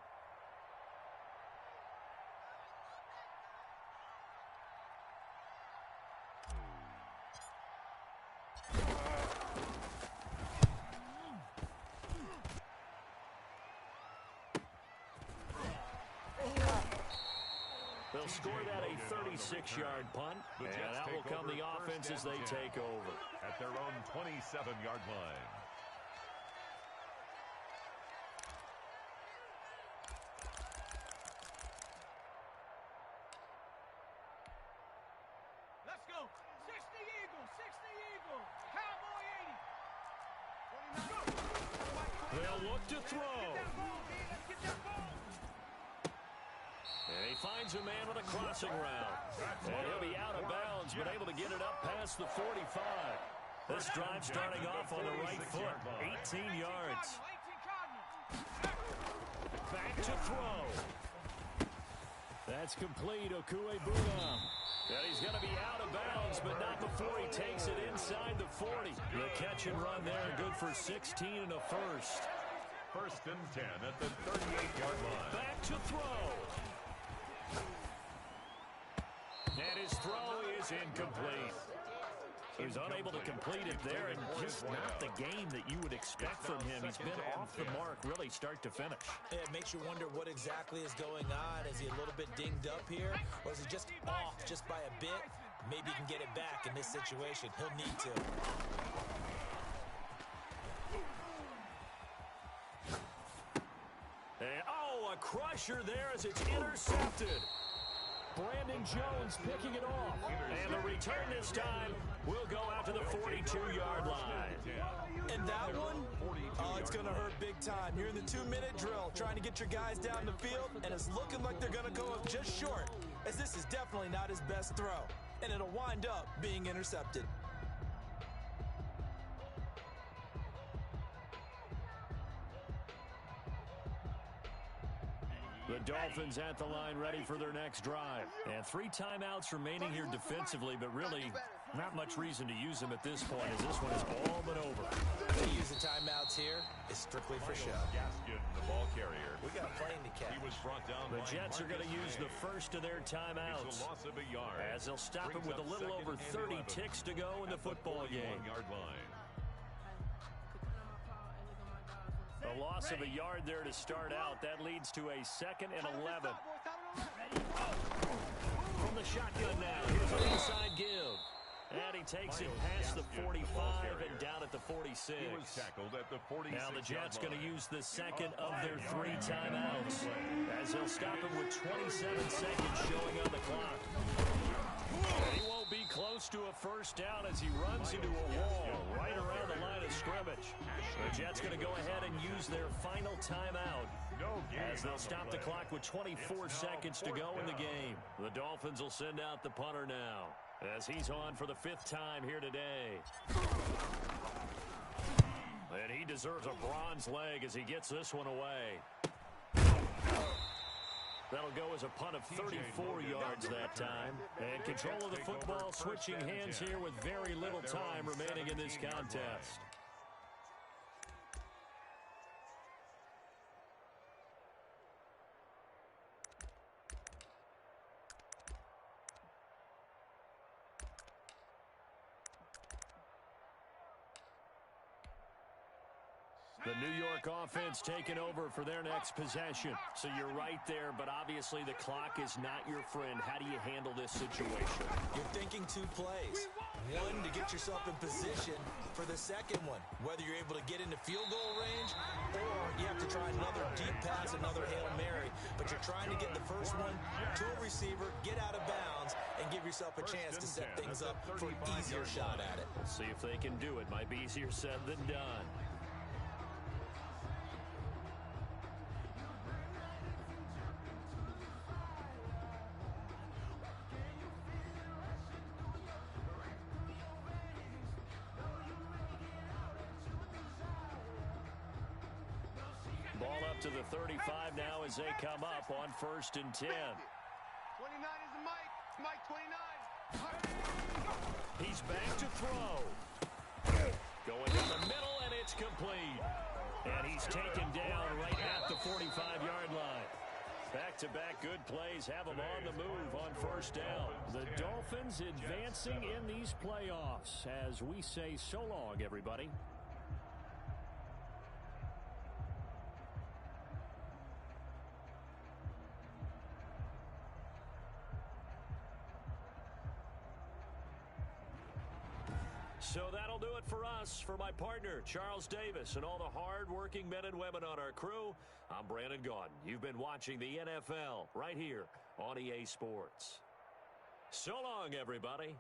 A: score that a 36-yard punt, and that will come the offense as they take over.
C: At their own 27-yard line.
F: Let's go. 60 Eagles, 60 Eagles. Cowboy 80.
A: They'll look to throw.
F: Let's get that ball.
A: And he finds a man with a crossing route. And he'll be out of bounds, but able to get it up past the 45. This drive starting off on the right foot. 18 yards.
F: 18 Cardinals.
A: Back to throw. That's complete. Okuegbunam. And he's going to be out of bounds, but not before he takes it inside the 40. The catch and run there, good for 16 and a first.
C: First and 10 at the 38-yard line.
A: Back to throw. And his throw is incomplete. He's unable to complete it there, and just not the game that you would expect from him. He's been off the mark, really, start to finish.
B: It makes you wonder what exactly is going on. Is he a little bit dinged up here, or is he just off just by a bit? Maybe he can get it back in this situation. He'll need to.
A: And, oh, a crusher there as it's intercepted. Brandon Jones picking it off. And the return this time will go out to the 42-yard line.
B: And that one, oh, it's going to hurt big time. You're in the 2-minute drill trying to get your guys down the field, and it's looking like they're going to go up just short, as this is definitely not his best throw. And it'll wind up being intercepted.
A: The Dolphins at the line ready for their next drive. And 3 timeouts remaining here defensively, but really not much reason to use them at this point as this one is all but over.
B: To use the timeouts here is strictly for show.
C: Gaskin, the ball carrier.
B: We got a plane to catch.
C: He was brought down.
A: The Jets are going to use the first of their timeouts
C: It's a loss of a yard.
A: as they'll stop it with a little over 30 ticks to go in the football game.
C: Yard line.
A: A loss of a yard there to start out. That leads to a 2nd and 11. From the shotgun now. Here's an inside give. And he takes it past the 45 and down at the 46.
C: He was tackled at the 46.
A: Now the Jets going to use the second of their 3 timeouts as they'll stop it with 27 seconds showing on the clock. And he won't be close to a first down as he runs into a wall right around the line of scrimmage. The Jets going to go ahead and use their final timeout as they'll stop the clock with 24 seconds to go in the game. The Dolphins will send out the punter now as he's on for the 5th time here today. And he deserves a bronze leg as he gets this one away. That'll go as a punt of 34 yards that time. And control of the football switching hands here with very little time remaining in this contest. The New York offense taking over for their next possession. So you're right there, but obviously the clock is not your friend. How do you handle this situation?
B: You're thinking 2 plays. One, to get yourself in position for the second one, whether you're able to get into field goal range or you have to try another deep pass, another Hail Mary. But you're trying to get the first one to a receiver, get out of bounds, and give yourself a chance to set things up for an easier shot at it.
A: We'll see if they can do it. Might be easier said than done. Ball up to the 35 now as they come up on 1st and 10.
D: 29 is the Mike. Mike 29.
A: He's back to throw. Going down the middle, and it's complete. And he's taken down right at the 45-yard line. Back-to-back good plays have them on the move on 1st down. The Dolphins advancing in these playoffs as we say so long, everybody. So that'll do it for us. For my partner, Charles Davis, and all the hard-working men and women on our crew, I'm Brandon Gaudin. You've been watching the NFL right here on EA Sports. So long, everybody.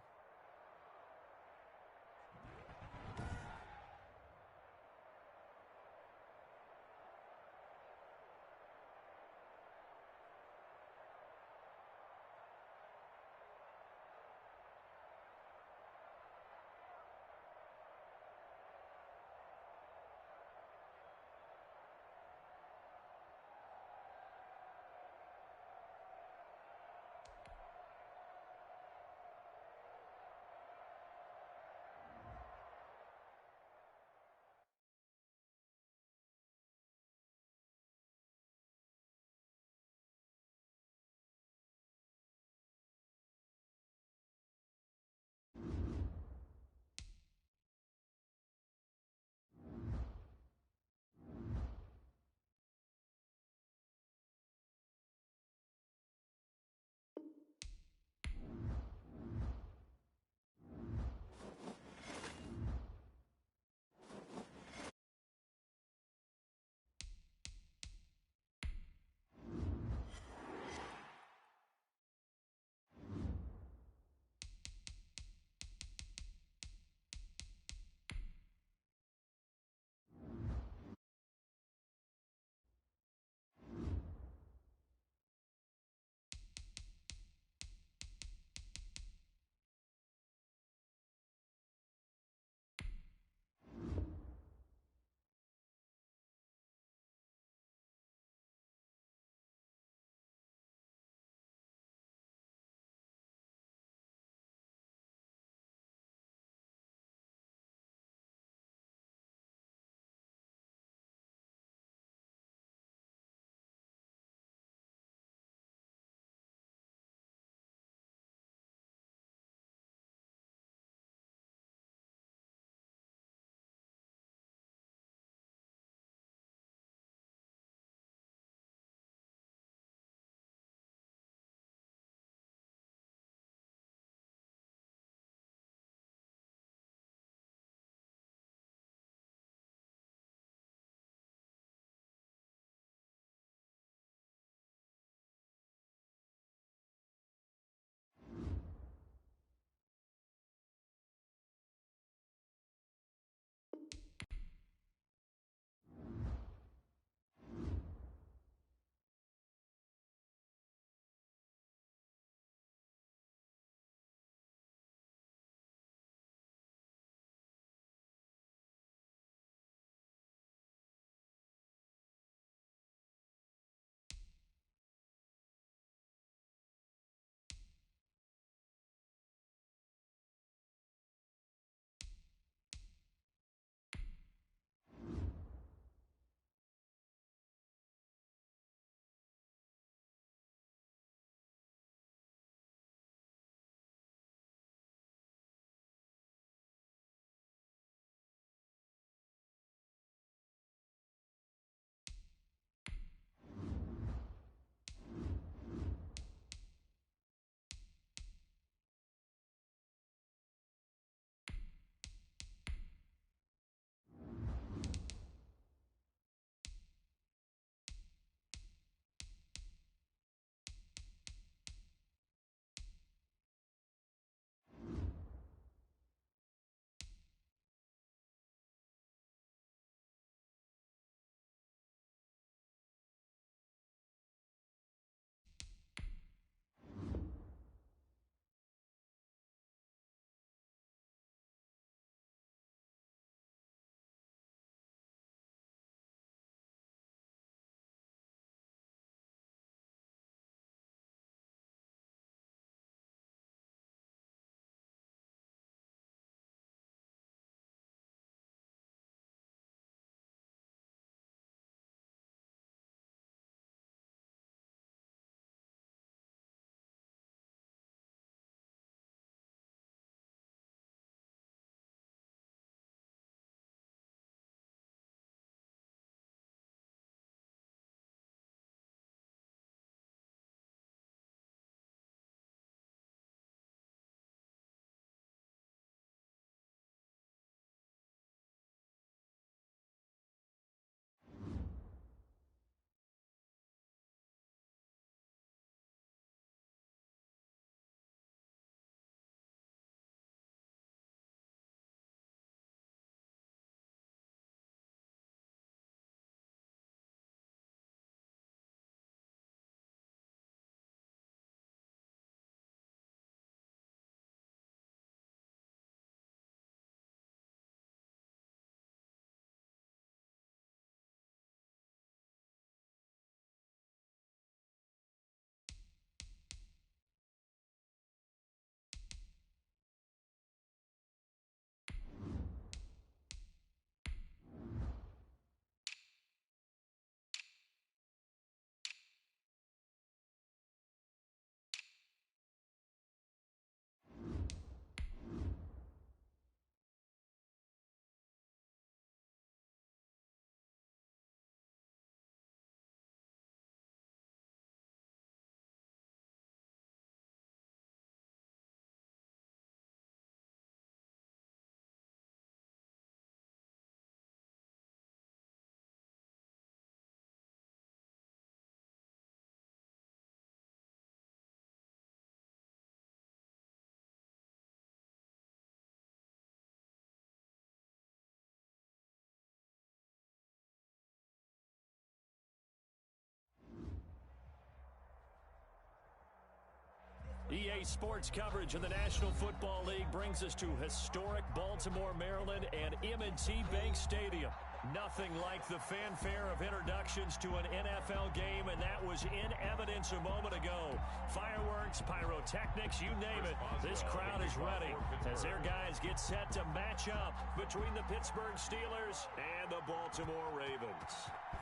A: EA Sports coverage of the National Football League brings us to historic Baltimore, Maryland, and M&T Bank Stadium. Nothing like the fanfare of introductions to an NFL game, and that was in evidence a moment ago. Fireworks, pyrotechnics, you name it. This crowd is ready as their guys get set to match up between the Pittsburgh Steelers and the Baltimore Ravens.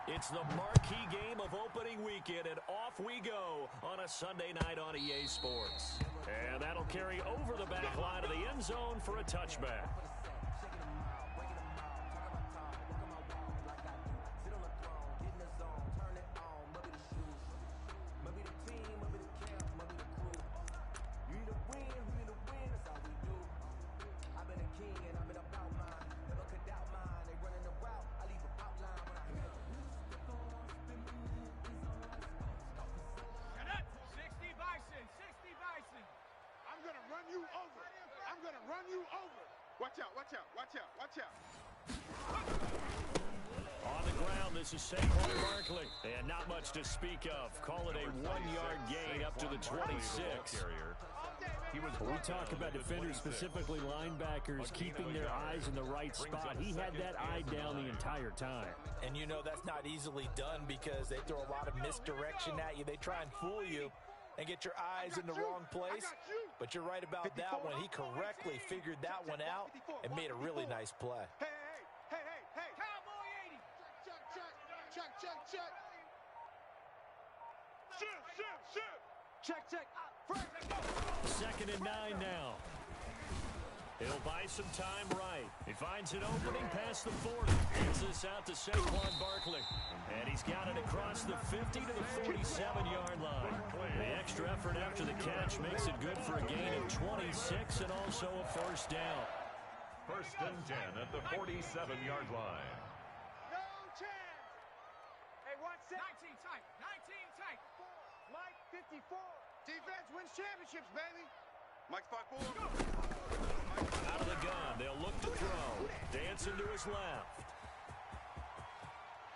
A: It's the marquee game of opening weekend, and off we go on a Sunday night on EA Sports. And that'll carry over the back line of the end zone for a touchback.
D: Watch out, watch out, watch out, watch out.
A: On the ground, this is Saquon Barkley. And not much to speak of. Call it a 1-yard gain up to the 26.
G: We talk about defenders, specifically linebackers, keeping their eyes in the right spot. He had that eye down the entire time.
B: And you know that's not easily done because they throw a lot of misdirection at you. They try and fool you and get your eyes in the wrong place. But you're right about that one. He correctly figured that one out and made a really nice play.
D: Hey. Cowboy 80. Check. Check.
A: Second and 9 now. He'll buy some time right. He finds an opening past the 40. Gets this out to Saquon Barkley. And he's got it across the 50 to the 47-yard line. The extra effort after the catch makes it good for a gain of 26 and also a first down.
C: First and 10 at the 47-yard line.
D: No chance. Hey, what's that? 19 tight. Mike, 54. Defense wins championships, baby. Mike, 5-4.
A: Out of the gun, they'll look to throw. Dancing to his left.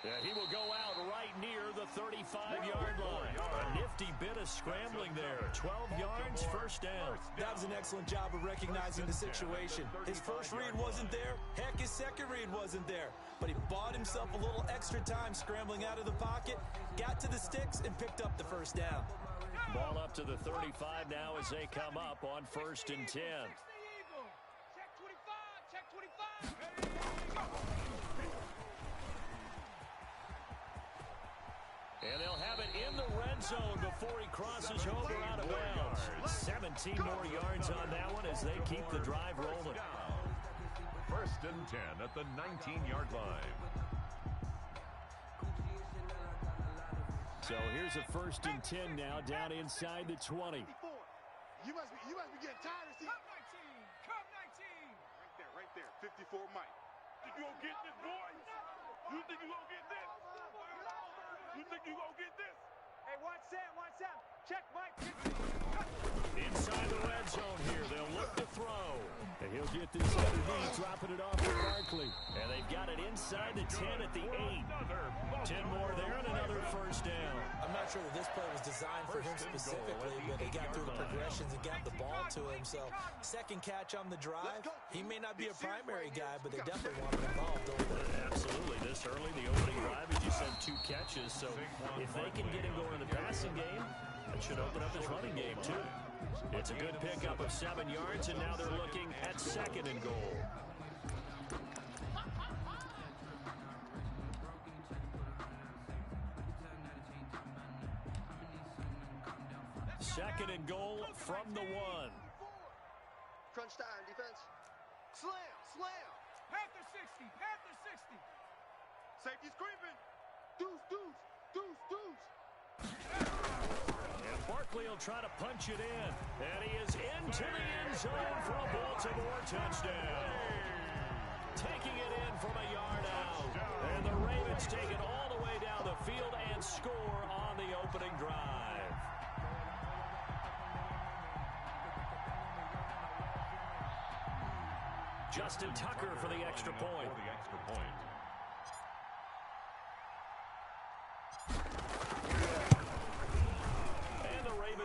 A: And he will go out right near the 35-yard line. A nifty bit of scrambling there. 12 yards, first down.
B: That was an excellent job of recognizing the situation. His first read wasn't there. Heck, his second read wasn't there. But he bought himself a little extra time scrambling out of the pocket, got to the sticks, and picked up the first down.
A: Ball up to the 35 now as they come up on first and 10.
F: Check 25.
A: And they'll have it in the red zone before he crosses over out of bounds. 17 more yards on that one as they keep the drive rolling.
C: First and 10 at the 19-yard line.
G: So here's a first and 10 now down inside the 20.
D: You must be getting tired of seeing.
F: Come 19.
D: Right there. 54 Mike.
H: Think you gonna get this, boy? You think you gonna get this? You think you gonna get this?
D: Hey, watch Sam. Check Mike.
A: Inside the red zone here, they'll look to throw.
G: And he'll get this underneath, dropping it off to Barkley.
A: And they've got it inside the 10 at the 8. 10 more there and another first down.
B: I'm not sure that this play was designed for him specifically, but they got through the progressions and got the ball to him. So second catch on the drive. He may not be a primary guy, but they definitely want him involved over there.
A: Absolutely. This early, the opening drive, as you said, 2 catches. So if they can get him going in the passing game, that should open up his running game too. It's a good pickup of 7 yards, and now they're looking at second and goal. Second and goal from the 1.
I: Crunch time, defense.
D: Slam.
F: Panther 60.
D: Safety screaming. Deuce.
A: And Barkley will try to punch it in. And he is into the end zone for a Baltimore touchdown. Taking it in from a yard out. And the Ravens take it all the way down the field and score on the opening drive. Justin Tucker for the extra point.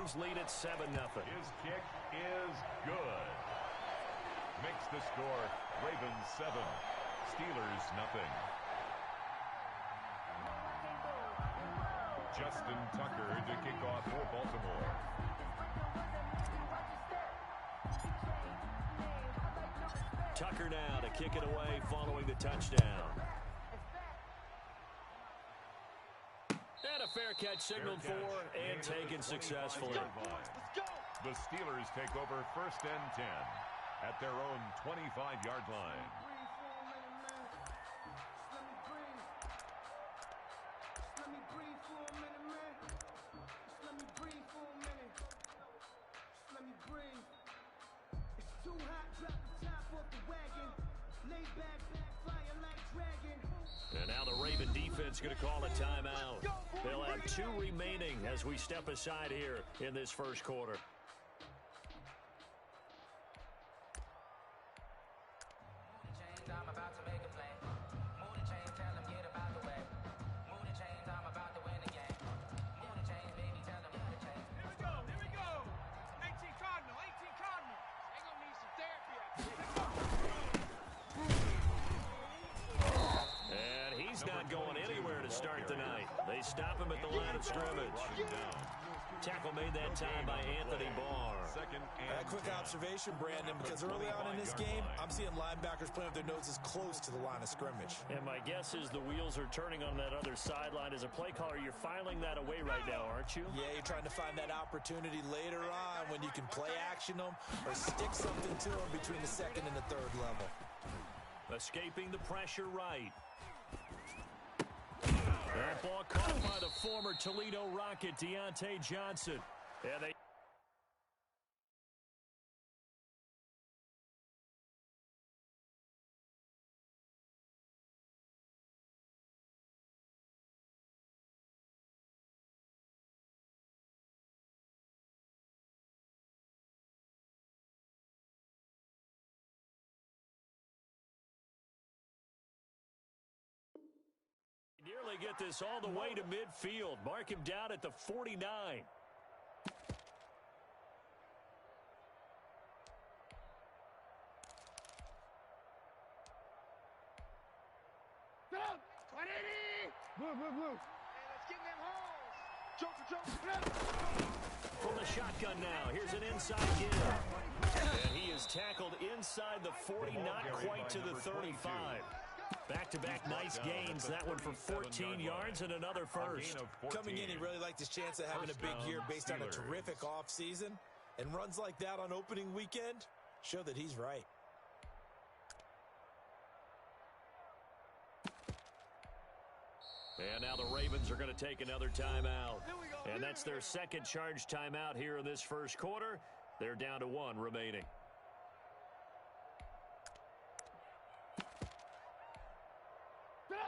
A: Ravens lead at 7-0.
C: His kick is good. Makes the score Ravens 7, Steelers nothing. Justin Tucker to kick off for Baltimore.
A: Tucker now to kick it away following the touchdown. And a fair catch signaled for and taken successfully.
C: The Steelers take over 1st and 10 at their own 25-yard line.
A: And now the Raven defense going to call a timeout. They'll have 2 remaining as we step aside here in this first quarter. Stop him at the line of scrimmage. Tackle made that time by Anthony Barr.
B: A quick observation, Brandon, because early on in this game, I'm seeing linebackers playing with their noses close to the line of scrimmage.
G: And my guess is the wheels are turning on that other sideline. As a play caller, you're filing that away right now, aren't you?
B: Yeah, you're trying to find that opportunity later on when you can play action them or stick something to them between the 2nd and the 3rd level.
A: Escaping the pressure right. That ball caught by the former Toledo Rocket, Deontay Johnson. And they... nearly get this all the way to midfield. Mark him down at the 49.
D: Down! 180! Blue, blue, blue. Hey, let's get them holes. Jump.
A: From the shotgun now, here's an inside give. And he is tackled inside the 40, not quite to the 35. Back-to-back nice gains. That one for 14 yards and another first.
B: Coming in, he really liked his chance of having a big year based on a terrific offseason. And runs like that on opening weekend show that he's right.
A: And now the Ravens are going to take another timeout. And that's their second charge timeout here in this first quarter. They're down to 1 remaining.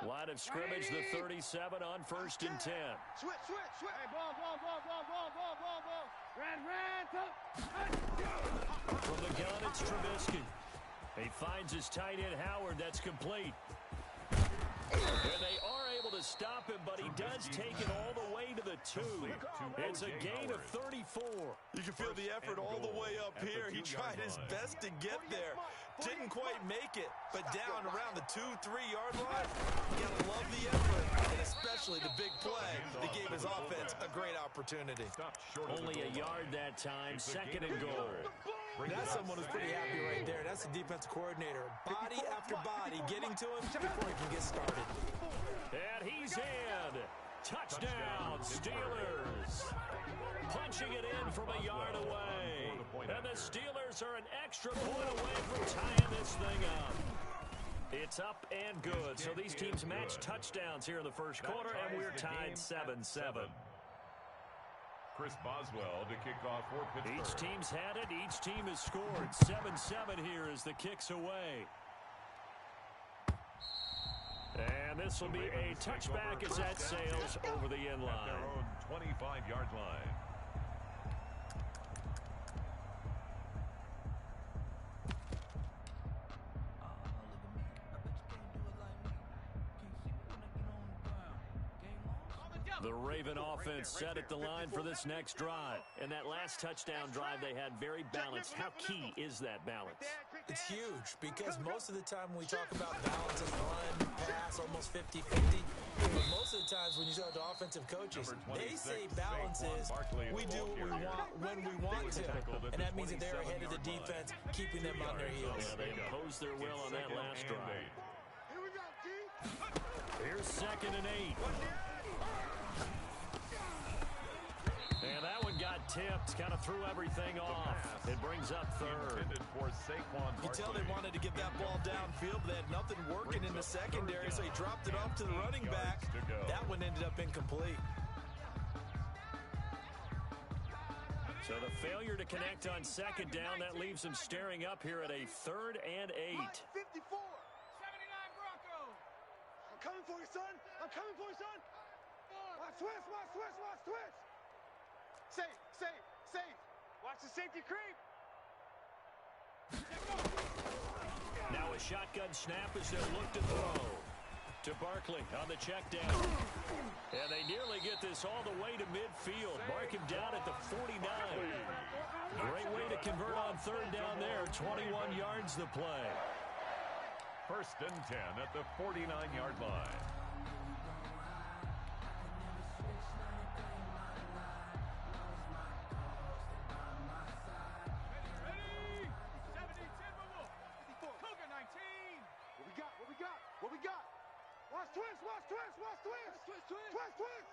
A: Line of scrimmage, the 37 on 1st and 10.
D: Switch. Hey, ball. Ran.
A: From the gun, it's Trubisky. He finds his tight end, Howard. That's complete. And they are able to stop him, but he does take it all the way to the 2. It's a gain of 34.
B: You can feel the effort all the way up here. He tried his best to get there. Didn't quite make it, but down around the 2-3-yard line, you gotta love the effort, and especially the big play that gave his offense a great opportunity.
A: Only a yard that time, 2nd and goal.
B: That's someone who's pretty happy right there. That's the defensive coordinator. Body after body getting to him before he can get started.
A: And he's in. Touchdown, Steelers. Punching it in from a yard away. And the Steelers are an extra point away from tying this thing up. It's up and good. So these teams match touchdowns here in the first quarter, and we're tied 7-7.
C: Chris Boswell to kick off for Pittsburgh.
A: Each team's had it. Each team has scored. 7-7 here as the kick's away. And this will be a touchback as that sails over the end line.
C: At their own 25-yard line.
F: On the
A: The Raven offense set at the line for this next drive. And that last touchdown drive they had very balanced. How key is that balance?
B: It's huge because most of the time when we talk about balance, it's run, pass, almost 50-50. But most of the times when you talk to offensive coaches, they say balance is we do what we want when we want to. And that means that they're ahead of the defense, keeping them on their heels.
A: Yeah, they imposed their will on that last drive.
D: Here we go, D.
A: Here's 2nd and 8. And that one got tipped, kind of threw everything off. It brings up 3rd.
B: You tell they wanted to get that ball downfield, but they had nothing working in the secondary, so he dropped it off to the running back. That one ended up incomplete.
A: So the failure to connect on 2nd down, that leaves him staring up here at a 3rd and 8.
D: 54. 79 Broncos. I'm coming for you, son. I'm coming for you, son. Watch twist, watch twist, watch twist. Safe, safe, safe. Watch the safety creep.
A: Now a shotgun snap as they look to throw. To Barkley on the check down. And they nearly get this all the way to midfield. Mark him down at the 49. Great way to convert on 3rd down there. 21 yards the play.
C: 1st and 10 at the 49-yard line.
D: What we got? Watch twist, watch twist, watch twist. Twist, twist.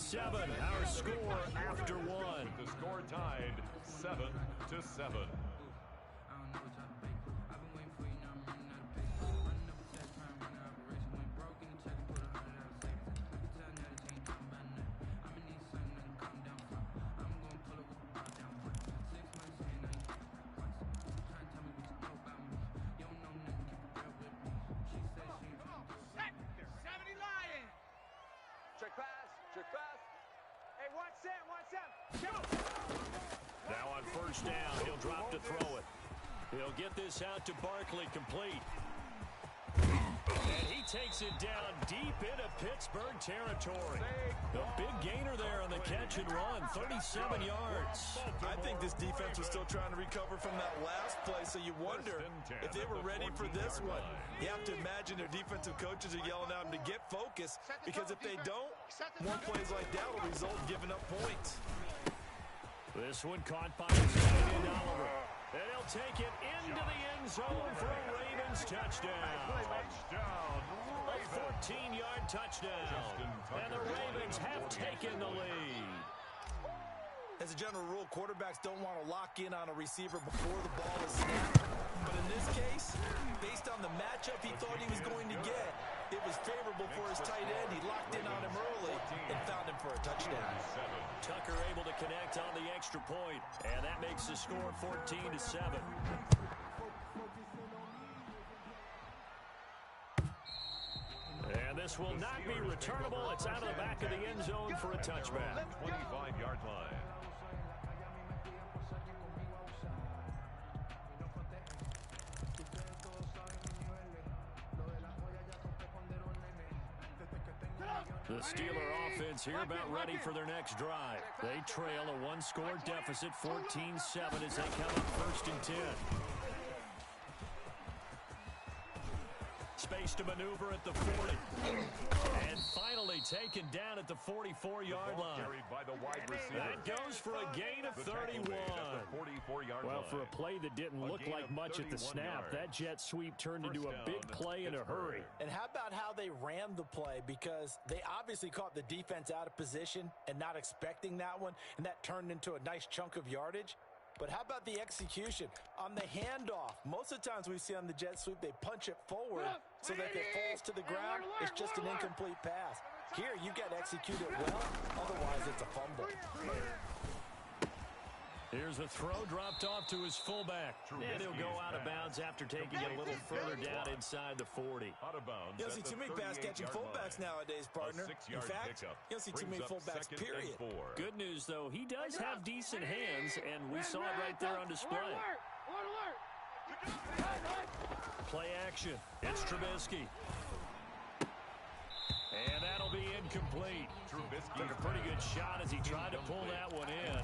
A: 7-7, our score after 1.
C: With the score tied 7-7.
D: Trick pass. Hey, watch Sam.
A: Now on 1st down, he'll drop to throw it. He'll get this out to Barkley, complete. And he takes it down deep into Pittsburgh territory. A big gainer there on the catch and run, 37 yards.
B: I think this defense was still trying to recover from that last play, so you wonder if they were ready for this one. You have to imagine their defensive coaches are yelling at them to get focused, because if they don't, more plays like that will result in giving up points.
A: This one caught by Xavier Oliver. And he'll take it into the end zone for a Ravens touchdown. A 14-yard touchdown. And the Ravens have taken the lead.
B: As a general rule, quarterbacks don't want to lock in on a receiver before the ball is snapped. But in this case, based on the matchup he thought he was going to get, it was favorable for his tight end. He locked in on him early and found him for a touchdown.
A: Tucker able to connect on the extra point, and that makes the score 14-7. And this will not be returnable. It's out of the back of the end zone for a touchback.
C: 25-yard line.
A: The Steeler offense here about ready for their next drive. They trail a one-score deficit, 14-7, as they come up 1st and 10. Space to maneuver at the 40. And finally taken down at the 44-yard line. That goes for a gain of 31. Well, for a play that didn't look like much at the snap, that jet sweep turned into a big play in a hurry.
B: And how about how they ran the play? Because they obviously caught the defense out of position and not expecting that one, and that turned into a nice chunk of yardage. But how about the execution on the handoff? Most of the times we see on the jet sweep, they punch it forward so that if it falls to the ground, it's just an incomplete pass. Here, you got to execute it well, otherwise it's a fumble.
A: Here's a throw dropped off to his fullback. And he'll go out of bounds after taking it a little further down inside the 40.
B: You don't see too many pass-catching fullbacks nowadays, partner. In fact, you don't see too many fullbacks, period.
A: Good news, though, he does have decent hands, and we saw it right there on display. Play action. It's Trubisky. And that'll be incomplete. Took a pretty good shot as he tried to pull that one in.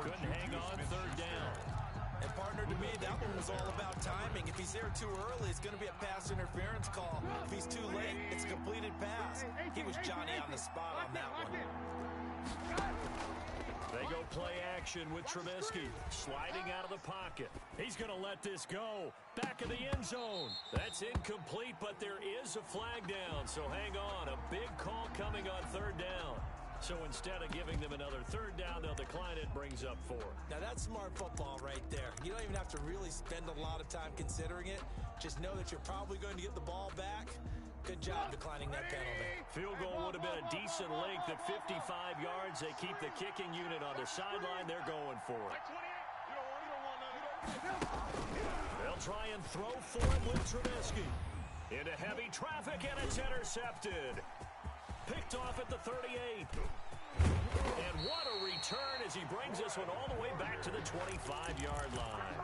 A: Couldn't hang on third down.
B: And partner, to me, that one was all about timing. If he's there too early, it's going to be a pass interference call. If he's too late, it's a completed pass. He was Johnny on the spot on that one.
A: They go play action with Trubisky. Sliding out of the pocket. He's going to let this go. Back of the end zone. That's incomplete, but there is a flag down. So hang on. A big call coming on third down. So instead of giving them another third down, they'll decline it, brings up 4.
B: Now that's smart football right there. You don't even have to really spend a lot of time considering it. Just know that you're probably going to get the ball back. Good job declining that penalty.
A: Field goal would have been a decent length at 55 yards. They keep the kicking unit on the sideline. They're going for it. They'll try and throw for him with Trubisky. Into heavy traffic, and it's intercepted. Picked off at the 38. And what a return as he brings this one all the way back to the 25-yard line.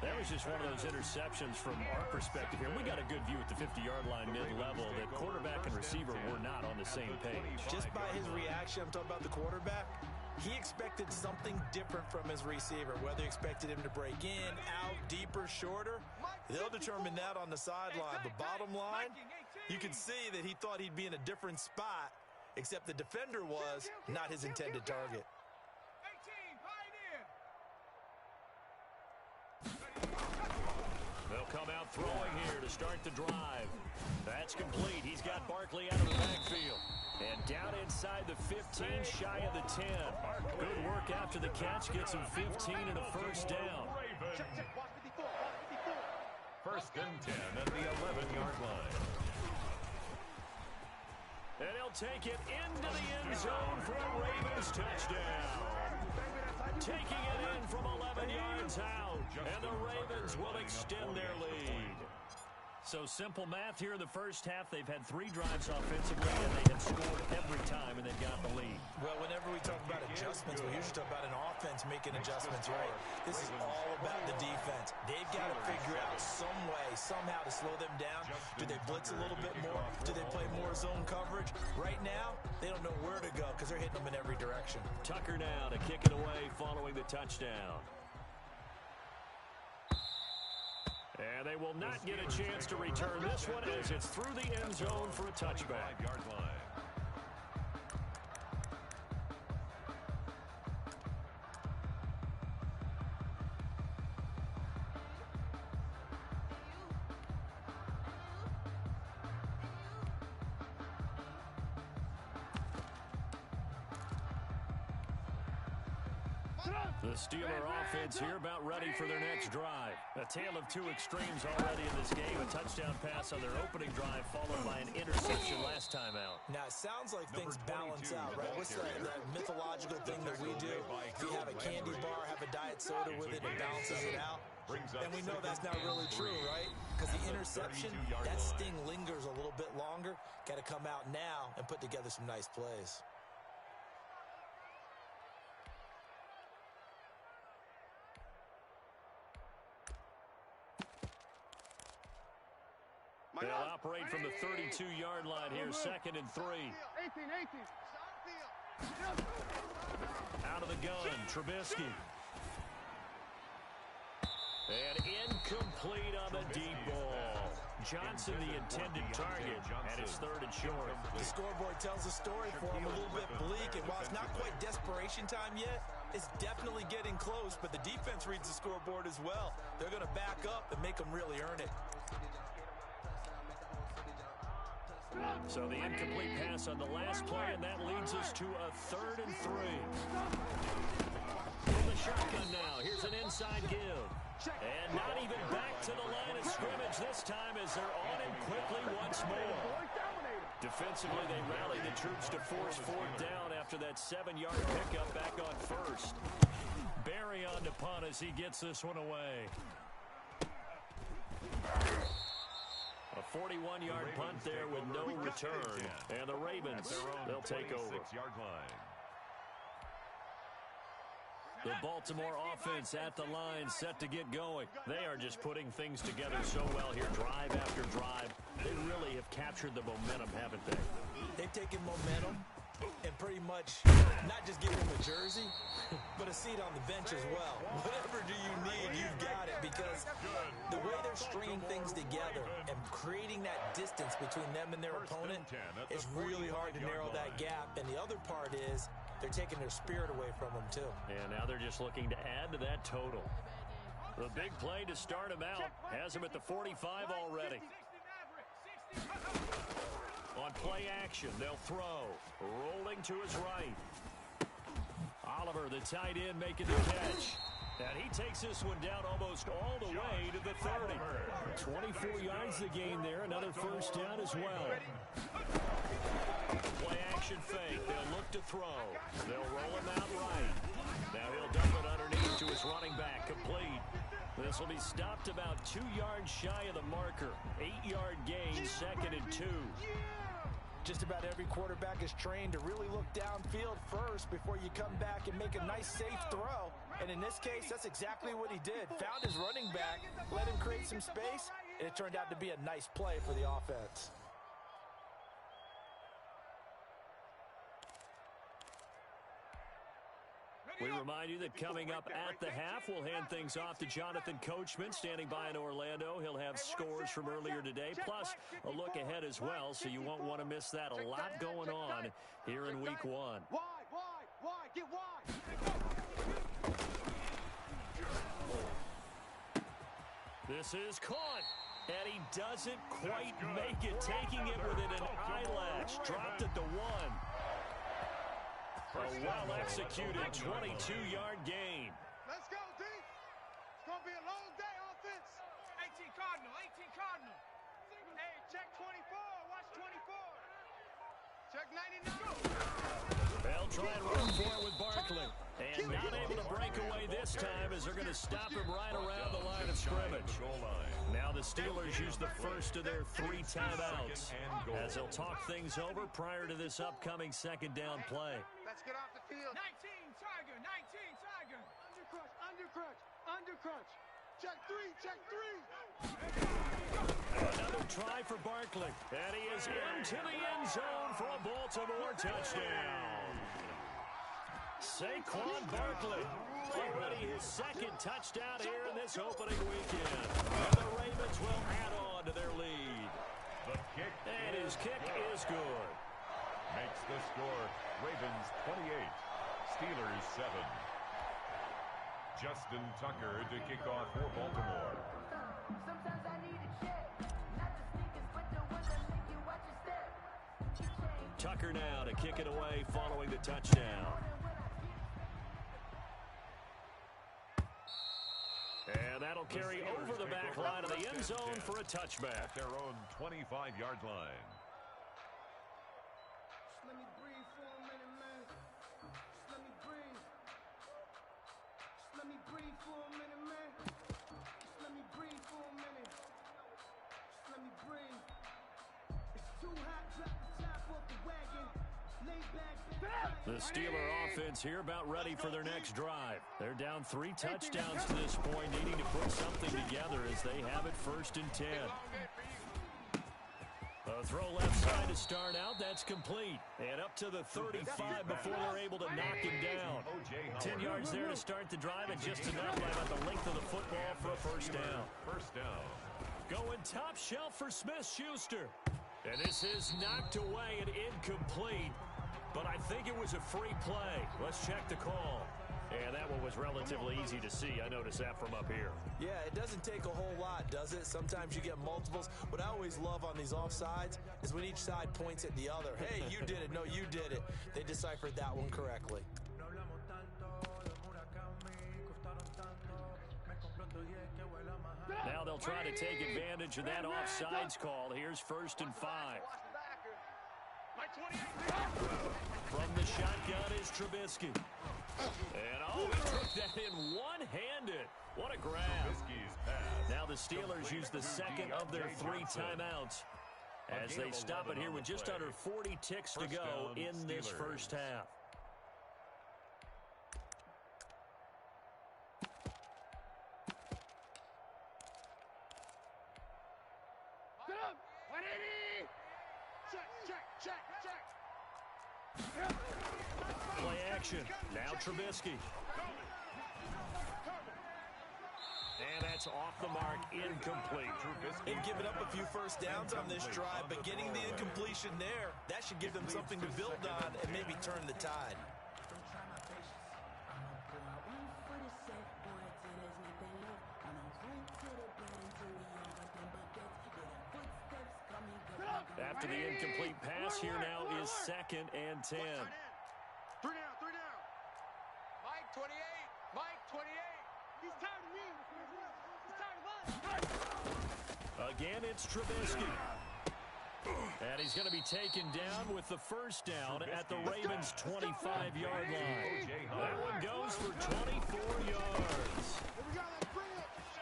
A: That was just one of those interceptions from our perspective here. We got a good view at the 50-yard line mid-level that quarterback and receiver were not on the same page.
B: Just by his reaction, I'm talking about the quarterback, he expected something different from his receiver. Whether he expected him to break in, out, deeper, shorter, they'll determine that on the sideline. But bottom line, you can see that he thought he'd be in a different spot, except the defender was not his intended target.
A: They'll come out throwing here to start the drive. That's complete. He's got Barkley out of the backfield. And down inside the 15, shy of the 10. Good work after the catch. Gets him 15 and a first down.
C: First and 10 at the 11-yard line.
A: And he'll take it into the end zone for a Ravens touchdown. Taking it in from 11 yards out. And the Ravens will extend their lead. So simple math here in the first half. They've had 3 drives offensively, and they have scored every time, and they've got the lead.
B: Well, whenever we talk about adjustments, we usually talk about an offense making adjustments, right? This is all about the defense. They've got to figure out some way, somehow to slow them down. Do they blitz a little bit more? Do they play more zone coverage? Right now, they don't know where to go because they're hitting them in every direction.
A: Tucker now to kick it away following the touchdown. And they will not get a chance to return this one as it's through the end zone for a touchback.
C: 25-yard line.
A: The Steeler offense here about ready for their next drive. A tale of 2 extremes already in this game. A touchdown pass on their opening drive followed by an interception last time out.
B: Now, it sounds like things balance out, right? What's that mythological thing that we do? If you have a candy bar, have a diet soda with it, it balances it out. And we know that's not really true, right? Because the interception, that sting lingers a little bit longer. Got to come out now and put together some nice plays.
A: They'll operate from the 32-yard line here, 2nd and 3.
D: 18.
A: Out of the gun, Trubisky. And incomplete on the deep ball. Johnson, the intended target, and it's 3rd and short.
B: The scoreboard tells a story for him, a little bit bleak, and while it's not quite desperation time yet, it's definitely getting close, but the defense reads the scoreboard as well. They're going to back up and make them really earn it.
A: So the incomplete pass on the last play, and that leads us to a 3rd and 3. From the shotgun now, here's an inside give. And not even back to the line of scrimmage this time as they're on him quickly once more. Defensively, they rally the troops to force 4th down after that 7-yard pickup back on 1st. Barry on to punt as he gets this one away. A 41-yard punt there with no return. And the Ravens, they'll take over.
C: 6-yard line.
A: The Baltimore offense at the line, set to get going. They are just putting things together so well here, drive after drive. They really have
G: captured the momentum, haven't they?
B: They've taken momentum and pretty much not just given him a jersey, but a seat on the bench as well. Whatever do you need, you've got it, because the way they're stringing things together and creating that distance between them and their opponent, it's really hard to narrow that gap. And the other part is they're taking their spirit away from them, too.
G: And now they're just looking to add to that total. The big play to start him out has him at the 45 already. On play action, they'll throw. Rolling to his right. Oliver, the tight end, making the catch. And he takes this one down almost all the way to the 30. 24 yards the gain there. Another first down as well. Play action fake. They'll look to throw. They'll roll him out right. Now he'll dump it underneath to his running back. Complete. This will be stopped about 2 yards shy of the marker. 8-yard gain, 2nd and 2.
B: Just about every quarterback is trained to really look downfield first before you come back and make a nice, safe throw. And in this case, that's exactly what he did. Found his running back, let him create some space, and it turned out to be a nice play for the offense.
G: We remind you that coming up at the half, we'll hand things off to Jonathan Coachman, standing by in Orlando. He'll have scores from earlier today, plus a look ahead as well, so you won't want to miss that. A lot going on here in Week 1.
D: Wide, get wide.
G: This is caught, and he doesn't quite make it, taking it within an eyelash. Dropped at the 1. A well-executed 22-yard gain.
D: Let's go, D. It's going to be a long day, offense. 18 Cardinal. Hey, check 24. Watch 24. Check 99.
A: They'll try and run for it with Barkley. And not able to break away this time as they're going to stop him right around the line of scrimmage. Now the Steelers use the first of their 3 timeouts as they'll talk things over prior to this upcoming second down play.
D: Let's get off the field. 19 Tiger. Undercrunch. Check 3.
A: Another try for Barkley. And he is into the end zone for a Baltimore touchdown. Saquon Barkley, already his 2nd touchdown here in this opening weekend. And the Ravens will add on to their lead.
C: The kick.
A: And his kick is good.
C: Makes the score Ravens 28, Steelers 7. Justin Tucker to kick off for Baltimore.
E: Sometimes I need a check, not the sneakers, but the ones that make you watch your step.
A: Tucker now to kick it away following the touchdown. And that'll carry over the back line of the end zone for a touchback.
C: At their own 25-yard line.
E: Let me breathe for a minute, man. Let me breathe. Let me breathe for a minute, man. Let me breathe for a minute. Let me breathe. It's too hot, drop the top off the wagon. Lay back.
A: The Steeler offense here about ready for their next drive. They're down 3 touchdowns to this point, needing to put something together as they have it 1st and 10. A throw left side to start out. That's complete. And up to the 35 before they're able to knock him down. 10 yards there to start the drive, and just enough by about the length of the football for a first down.
C: First down.
A: Going top shelf for Smith-Schuster. And this is knocked away and incomplete. But I think it was a free play. Let's check the call. And that one was relatively easy to see. I noticed that from up here.
B: Yeah, it doesn't take a whole lot, does it? Sometimes you get multiples. What I always love on these offsides is when each side points at the other. Hey, you did it. No, you did it. They deciphered that one correctly.
A: Now they'll try to take advantage of that offsides call. Here's 1st and 5. From the shotgun is Trubisky. And he took that in one-handed. What a grab. Now the Steelers use the 2nd of their 3 timeouts as they stop it here with just under 40 ticks to go in this first half. Play action. Now Trubisky. And that's off the mark, incomplete.
B: They've given up a few first downs on this drive, but getting the incompletion there, that should give them something to build on and maybe turn the tide.
A: After the incomplete pass, here now is 2nd and 10.
D: 3 down.
F: Mike 28. Mike 28.
E: He's tired of me. He's tired of us.
A: Again, it's Trubisky. And he's going to be taken down with the first down at the Ravens' 25-yard line. That one goes for 24 yards.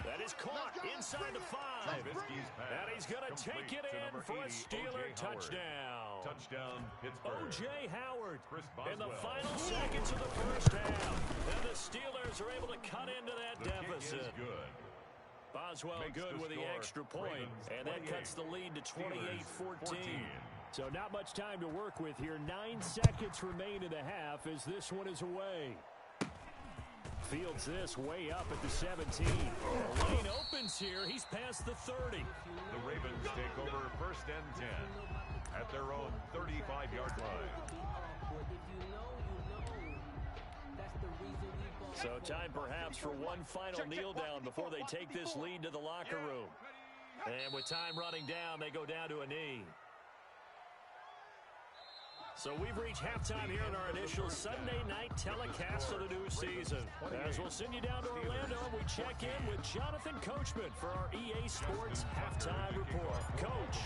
A: That is caught inside the 5. And he's going to take it in for a Steeler touchdown.
C: Touchdown, Pittsburgh.
A: O.J. Howard in the final seconds of the first half. And the Steelers are able to cut into that deficit.
C: Good.
A: Boswell good with the extra point, and that cuts the lead to 28-14. So not much time to work with here. 9 seconds remain in the half as this one is away. Fields this way up at the 17. Lane opens here. He's past the 30.
C: The Ravens take over 1st and 10 at their own 35-yard line.
A: So time perhaps for one final kneel down before they take this lead to the locker room. And with time running down, they go down to a knee. So we've reached halftime here in our initial Sunday night telecast of the new season. As we'll send you down to Orlando, we check in with Jonathan Coachman for our EA Sports Halftime Report. Coach,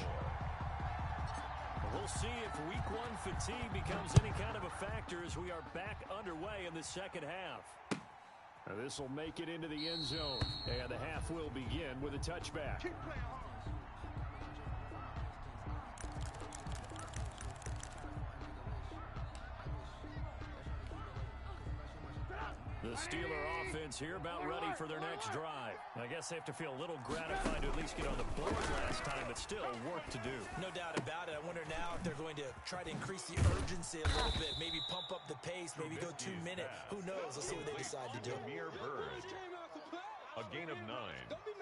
A: we'll see if Week 1 fatigue becomes any kind of a factor as we are back underway in the second half. This will make it into the end zone, and the half will begin with a touchback. The Steeler offense here about ready for their next drive. I guess they have to feel a little gratified to at least get on the board last time, but still work to do.
B: No doubt about it. I wonder now if they're going to try to increase the urgency a little bit, maybe pump up the pace, maybe go 2 minute. Who knows? Let's see what they decide to do.
C: A gain of 9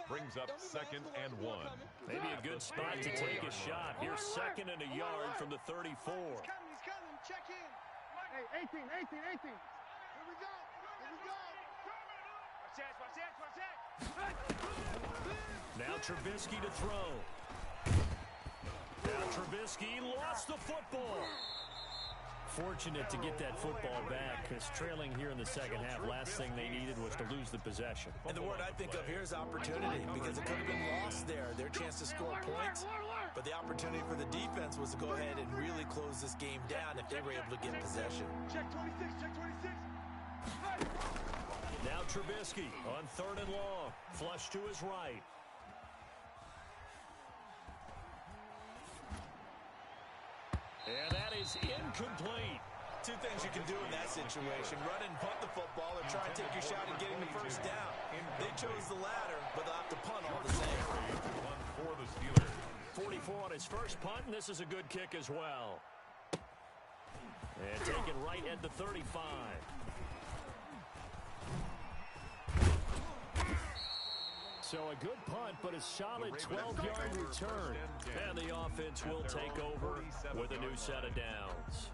C: brings up 2nd and 1.
A: Maybe a good spot to take a shot. Here's 2nd and a yard from the 34.
D: He's coming. Check in. Hey, 18. Here we go.
F: Watch that.
A: Now Trubisky to throw. Now Trubisky lost the football. Fortunate to get that football back, because trailing here in the second half, last thing they needed was to lose the possession.
B: And the word I think of here is opportunity, because it could have been lost there. Their chance to score points, but the opportunity for the defense was to go ahead and really close this game down if they were able to get possession.
D: Check 26.
A: Now Trubisky on 3rd and long. Flush to his right. And that is incomplete.
B: 2 things you can do in that situation. Run and punt the football or try and take your shot at getting the first down. They chose the latter, but they'll have to punt all the same.
C: For the Steelers.
A: 44 on his first punt, and this is a good kick as well. And taken right at the 35. So a good punt, but a solid 12-yard return. And the offense will take over with a new set of downs.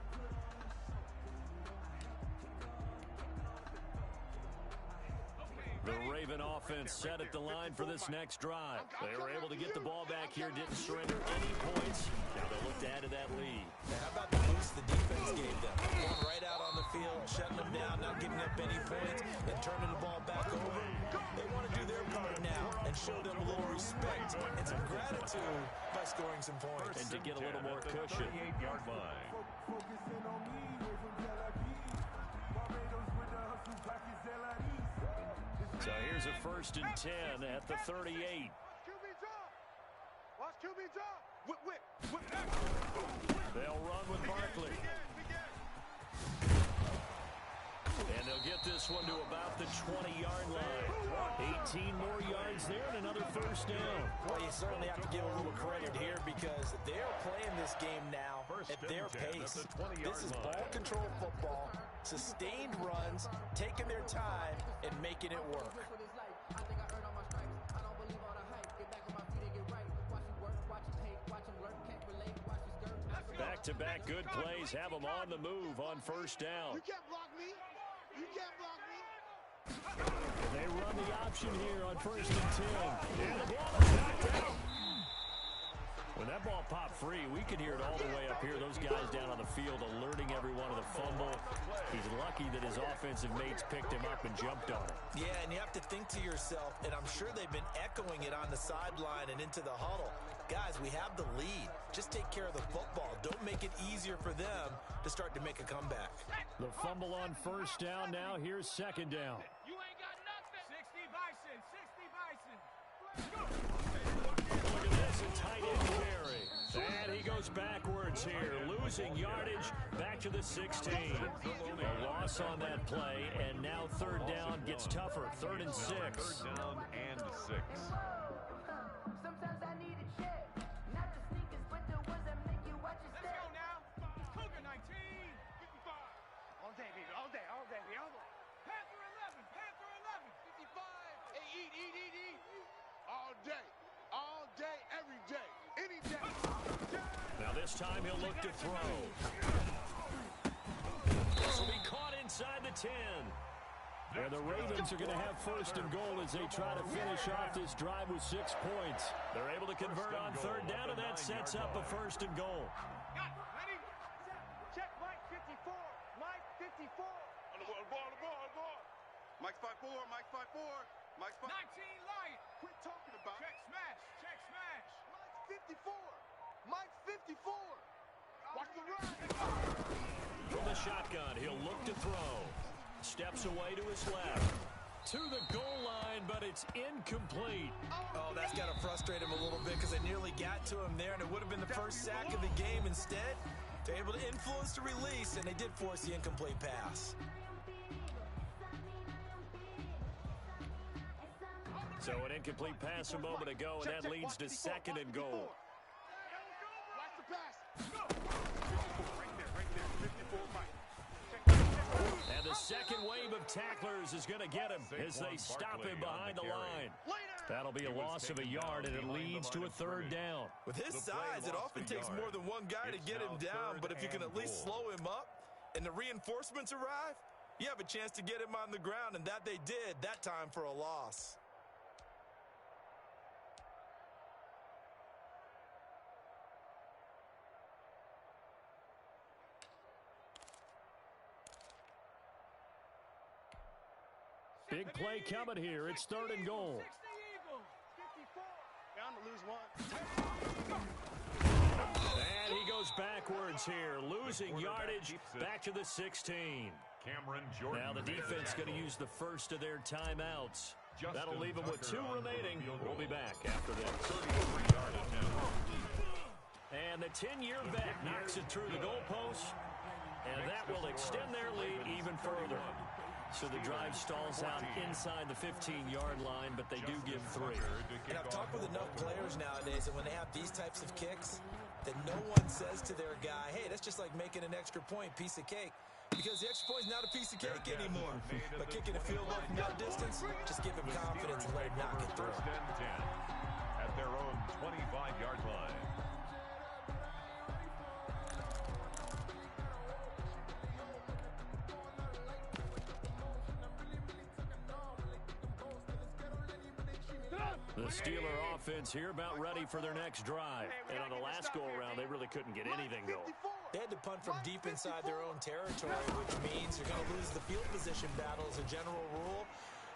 A: The Raven offense set at the line for this next drive. They were able to get the ball back here, didn't surrender any points. Now they look to add to that lead.
B: Now, how about the boost the defense gave them? Going right out on the field, shutting them down, not giving up any points, and turning the ball back over. They want to do their part now and show them a little respect and some gratitude by scoring some points.
A: And to get a little more cushion.
C: 38-yard line.
A: So here's a 1st and 10 at the 38.
D: Watch QB drop. Whip.
A: They'll run with Barkley.
G: And they'll get this one to about the 20-yard line. 18 more yards there and another first down.
B: Well, you certainly have to give a little credit here because they're playing this game now at their pace. This is ball control football, sustained runs, taking their time, and making it work.
G: Back-to-back good plays have them on the move on first down.
D: You can't block me. You can't block me.
G: And they run the option here on 1st and 10. And the ball is knocked out. When that ball popped free, we could hear it all the way up here. Those guys down on the field alerting everyone of the fumble. He's lucky that his offensive mates picked him up and jumped on it.
B: Yeah, and you have to think to yourself, and I'm sure they've been echoing it on the sideline and into the huddle. Guys, we have the lead. Just take care of the football. Don't make it easier for them to start to make a comeback.
G: The fumble on first down now. Here's second down.
F: You ain't got nothing. 60 Bison, 60 Bison.
G: Look at this, a tight end carry. And he goes backwards here, losing yardage back to the 16. A loss on that play, and now third down gets tougher. 3rd and 6.
C: Third down and 6.
E: Sometimes I need a check. Not the sneakers, but the ones that make you watch your
F: Let's
E: step.
F: go now. Cougar 19. 55.
D: All day, baby. All day. All day. All day.
F: Panther 11. Panther 11. 55. Hey, eat.
D: All day. All day. Every day. Any day.
G: Now this time he'll look to throw. This will be caught inside the 10. And the Ravens are going to have 1st and goal as they try to finish off this drive with 6 points. They're able to convert on third down, and that sets up a 1st and goal.
F: Got it. Ready?
E: Check Mike 54. Mike 54.
H: On the ball.
I: Mike's 5'4", Mike's 5'4", Mike's 5'4".
F: 19 Lion.
D: Quit talking about
F: Check smash. Check smash.
D: Mike's 54. Mike's 54. Watch the run.
G: From the shotgun, he'll look to throw. Steps away to his left. To the goal line, but it's incomplete.
B: Oh, that's got to frustrate him a little bit because they nearly got to him there, and it would have been the first sack of the game. Instead, they're able to influence the release, and they did force the incomplete pass.
G: So an incomplete pass a moment ago, and that leads to 2nd and goal.
D: Watch the pass.
H: Right there. 54 Mike.
G: And the second wave of tacklers is going to get him as they stop him behind the line. That'll be a loss of a yard, and it leads to a 3rd down.
B: With his size, it often takes more than one guy to get him down, but if you can at least slow him up and the reinforcements arrive, you have a chance to get him on the ground, and that they did, that time for a loss.
G: Big play coming here. It's 3rd and goal.
F: 60 Eagles. 54.
D: Bound to lose one.
G: And he goes backwards here, losing yardage back to the 16.
C: Cameron Jordan.
G: Now the defense going to use the first of their timeouts. That'll leave them with 2 remaining. We'll be back after this. And the 10-year vet knocks it through the goalpost, and that will extend their lead even further. So the drive stalls out inside the 15-yard line, but they do give 3.
B: And I've talked with enough players nowadays that when they have these types of kicks, that no one says to their guy, hey, that's just like making an extra point, piece of cake. Because the extra point is not a piece of cake anymore. But kicking a field goal from that distance, just give him confidence and let him knock it through.
C: 1st and 10 at their own 25-yard line.
G: The Steeler offense here about ready for their next drive. And on the last go-around, they really couldn't get anything going.
B: They had to punt from deep inside their own territory, which means you're going to lose the field position battle as a general rule.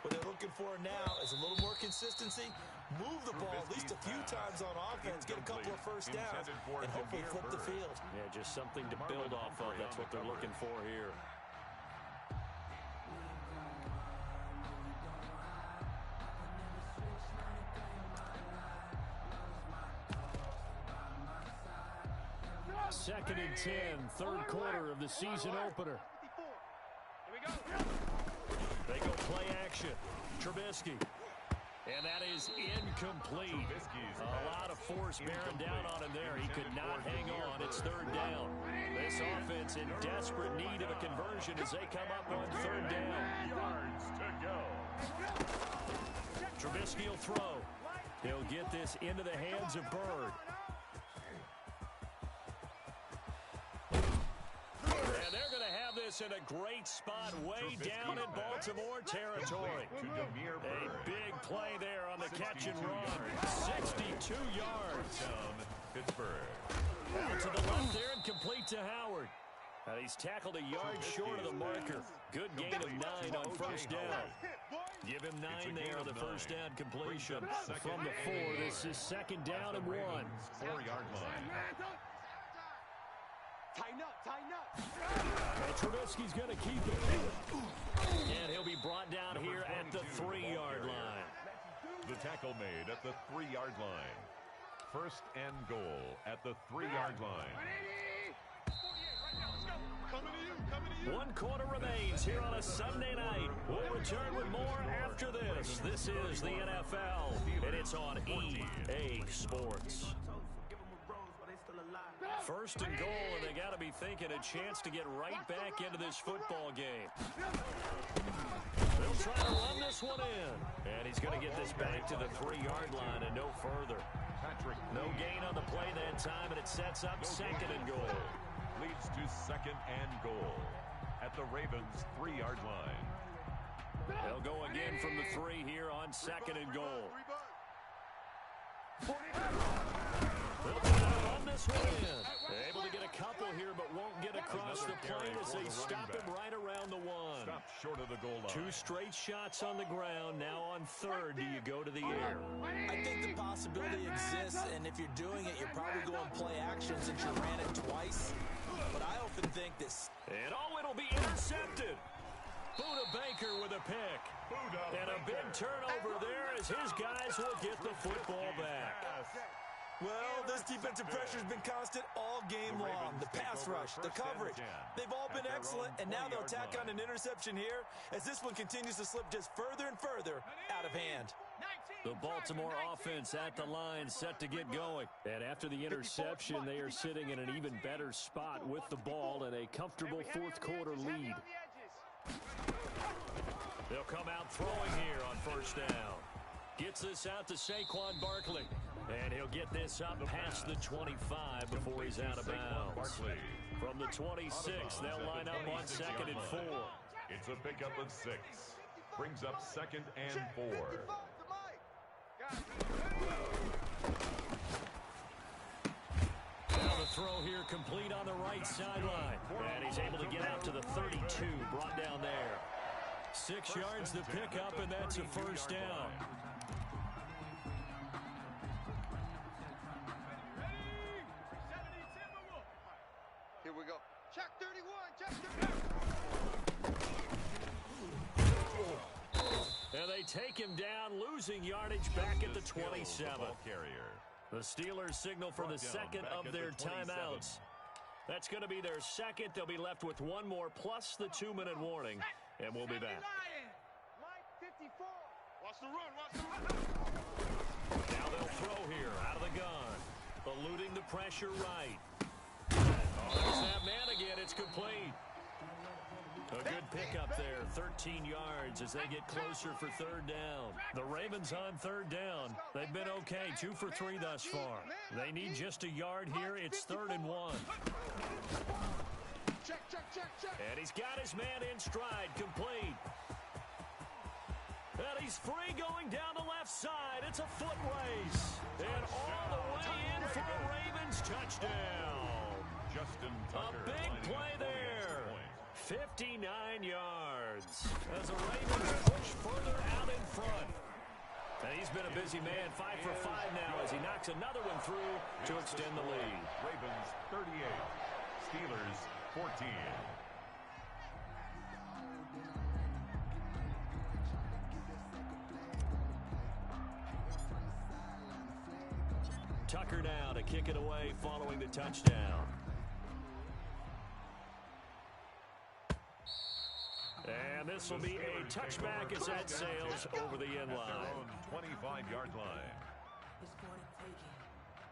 B: What they're looking for now is a little more consistency, move the ball at least a few times on offense, get a couple of first downs, and hopefully flip the field.
G: Yeah, just something to build off of. That's what they're looking for here. Second and 10, third quarter of the season opener.
F: Here we go.
A: action. Trubisky. And that is incomplete. A lot of force bearing down on him there. He could not hang on. It's third down. This offense in desperate need of a conversion as they come up on third down.
C: Yards to go.
A: Trubisky will throw. He'll get this into the hands of Bird. And they're going to have this in a great spot way down in Baltimore territory. A big play there on the catch and run. 62 yards.
C: Pittsburgh.
A: Out to the left there and complete to Howard. He's tackled a yard short of the marker. Good gain of 9 on first down. Give him 9 there on the first down completion. From the 4, this is second down and 1.
C: 4-yard line.
D: Tighten up, tighten up.
A: And Trubisky's going to keep it. And he'll be brought down here at the 3-yard line.
C: The tackle made at the 3-yard line. First and goal at the 3-yard line.
D: Coming to you, coming to you.
A: 1 quarter remains here on a Sunday night. We'll return with more after this. This is the NFL, and it's on EA Sports. First and goal, and they got to be thinking a chance to get right back into this football game. They'll try to run this one in. And he's going to get this back to the 3-yard line and no further. No gain on the play that time, and it sets up second and goal.
C: Leads to second and goal at the Ravens' 3-yard line.
A: They'll go again from the 3 here on second and goal. They'll try to run this one in. Able to get a couple here, but won't get across the plane as they stop him right around the 1.
C: Stop short of the goal line.
A: 2 straight shots on the ground. Now on third, do you go to the air?
B: I think the possibility exists, and if you're doing it, you're probably going play action since you ran it twice. But I often think this.
A: And it'll be intercepted. Buda Baker with a pick. And a big turnover there as his guys will get the football back.
B: Well, this defensive pressure has been constant all game long. The pass rush, the coverage, they've all been excellent, and now they'll tack on an interception here as this one continues to slip just further and further out of hand.
A: The Baltimore offense at the line set to get going. And after the interception, they are sitting in an even better spot with the ball and a comfortable fourth quarter lead. They'll come out throwing here on first down. Gets this out to Saquon Barkley. And he'll get this up past the 25 before he's out of bounds. From the 26, they'll line up on second and 4.
C: It's a pickup of 6. Brings up second and 4.
A: Now the throw here complete on the right sideline. And he's able to get out to the 32, brought down there. 6 yards to pick up, and that's a first down.
D: Here we go. Check 31, check 31.
A: And they take him down, losing yardage back at the 27. The Steelers signal for the second of their timeouts. That's going to be their second. They'll be left with 1 more plus the 2-minute warning, and we'll be back.
D: Mike 54. Watch the run, watch the run.
A: Now they'll throw here out of the gun. Eluding the pressure right. There's that man again. It's complete. A good pickup there. 13 yards as they get closer for third down. The Ravens on third down. They've been okay. 2 for 3 thus far. They need just a yard here. It's third and 1.
D: Check, check, check, check.
A: And he's got his man in stride. Complete. And he's free going down the left side. It's a foot race. And all the way in for a Ravens touchdown.
C: Justin Tucker.
A: A big play there. 59 yards as the Ravens push further out in front. And he's been a busy man. 5 for 5 now as he knocks another one through to extend the lead.
C: Ravens 38. Steelers 14.
A: Tucker now to kick it away following the touchdown.
G: And this will be a touchback as that sails over the end
C: At
G: line.
C: their own 25-yard line.
E: It's for the taking,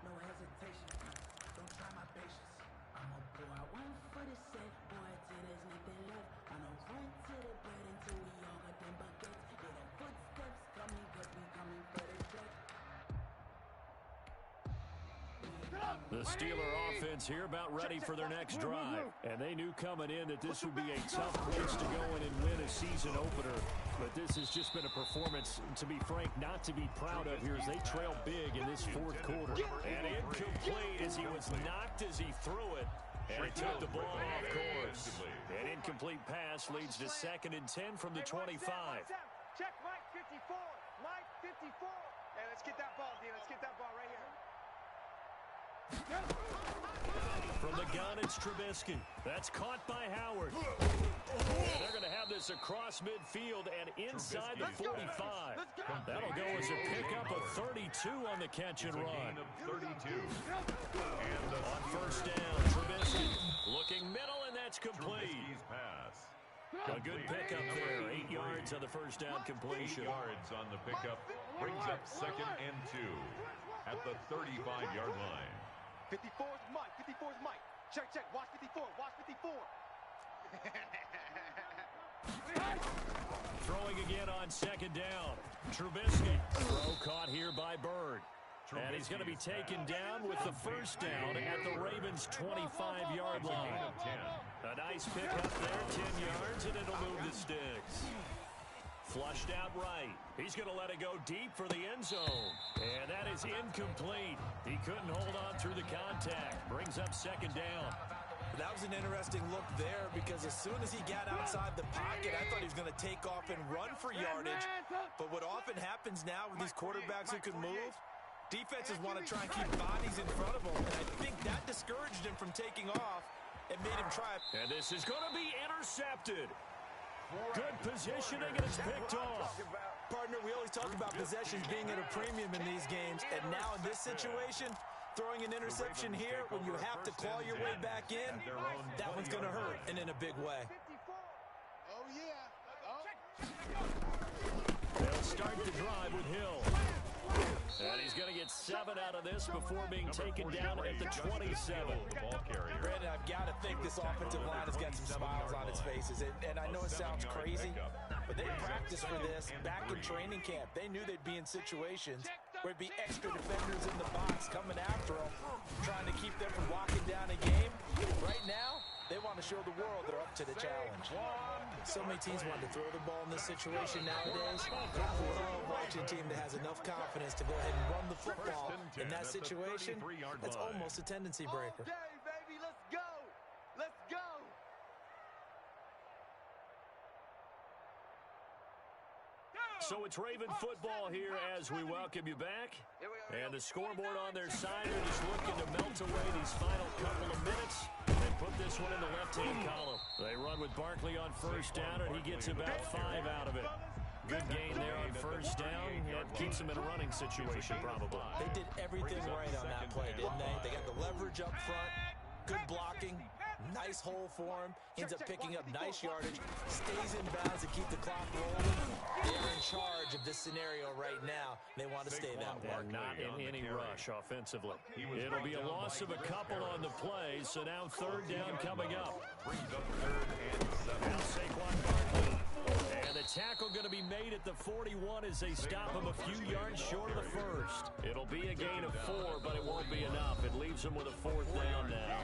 E: no hesitation. Don't try my patience. I'ma blow out one for the set, boy, till there's nothing left. I'ma run to the bed until we all got them buckets. Hear them footsteps coming, cause we coming for the check.
G: The Steeler offense here about ready for their next drive. And they knew coming in that this would be a tough place to go in and win a season opener. But this has just been a performance, to be frank, not to be proud of here as they trail big in this fourth quarter.
A: And incomplete as he was knocked as he threw it. And he took the ball off course. An incomplete pass leads to 2nd and 10 from the 25.
F: Check Mike 54. Mike 54.
D: Hey, let's get that ball, D. Let's get that ball right here.
A: From the gun, it's Trubisky. That's caught by Howard. They're going to have this across midfield and inside the 45. That'll go as a pickup of 32 on the catch and run.
C: Of 32. And
A: On first down, Trubisky looking middle, and that's complete.
C: Trubisky's pass.
A: A good pickup there. 8 yards on the first down
C: 8
A: completion.
C: yards on the pickup. Brings up 2nd and 2 at the 35-yard line.
D: 54 is Mike. 54 is Mike. Check, check. Watch 54. Watch 54.
A: Throwing again on 2nd down. Trubisky. Throw caught here by Bird. And he's going to be taken down with the first down at the Ravens' 25-yard line. A nice pickup there, 10 yards, and it'll move the sticks. Flushed out right. He's going to let it go deep for the end zone. And that is incomplete. He couldn't hold on through the contact. Brings up 2nd down.
B: That was an interesting look there because as soon as he got outside the pocket, I thought he was going to take off and run for yardage. But what often happens now with these quarterbacks who can move, defenses want to try and keep bodies in front of them. And I think that discouraged him from taking off and made him try.
A: And this is going to be intercepted. Good positioning, and it's picked off.
B: Partner, we always talk about possessions being at a premium in these games. And now in this situation, throwing an interception here when you have to claw your way back in, that one's going to hurt, and in a big way.
D: Oh, yeah.
A: They'll start the drive with Hill. And he's going to get 7 out of this before being taken down at the 27.
B: Brandon, I've got to think this offensive line has got some smiles on its faces. And I know it sounds crazy, but they practiced for this back in training camp. They knew they'd be in situations where it'd be extra defenders in the box coming after them, trying to keep them from locking down a game. Right now, they want to show the world they're up to the challenge. So many teams want to throw the ball in this situation nowadays. I love watching a team that has enough confidence to go ahead and run the football in that situation. That's almost a tendency breaker.
D: Okay, baby, let's go. Let's go.
A: So it's Raven football here as we welcome you back. And the scoreboard on their side are just looking to melt away these final couple of minutes and put this one in the left-hand column. They run with Barkley on first down, and he gets about 5 out of it. Good gain there on first down. It keeps them in a running situation, probably.
B: They did everything right on that play, didn't they? They got the leverage up front, good blocking, nice hole for him, ends up picking up nice yardage, stays in bounds to keep the clock rolling. They're in charge of this scenario right now. They want to stay that way.
A: And not in any rush offensively. It'll be a loss of a couple on the play, so now 3rd down coming up.
C: Brings up 3rd and 7.
A: Now Saquon Barkley. And the tackle going to be made at the 41 as they stop him a few yards short of the first. It'll be a gain of 4, but it won't be enough. It leaves them with a 4th down now.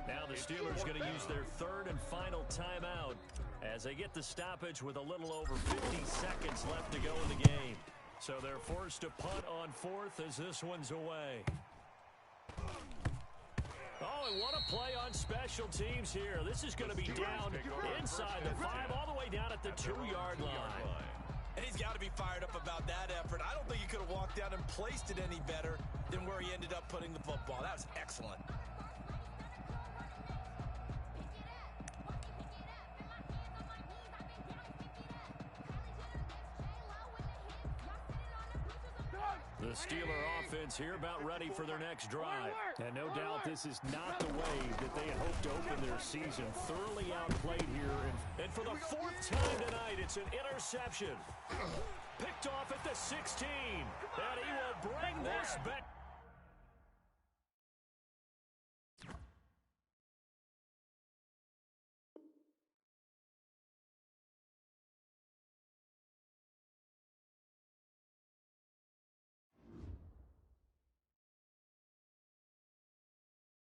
A: Now the Steelers going to use their 3rd and final timeout as they get the stoppage with a little over 50 seconds left to go in the game. So they're forced to punt on 4th as this one's away. Oh, and what a play on special teams here. This is going to be down inside the 5, all the way down at the 2-yard line.
B: And he's got to be fired up about that effort. I don't think he could have walked down and placed it any better than where he ended up putting the football. That was excellent.
A: The Steeler offense here about ready for their next drive. And no doubt this this is not the way that they had hoped to open their season. Thoroughly outplayed here. And for the fourth time tonight, it's an interception. Picked off at the 16. And he will bring this back.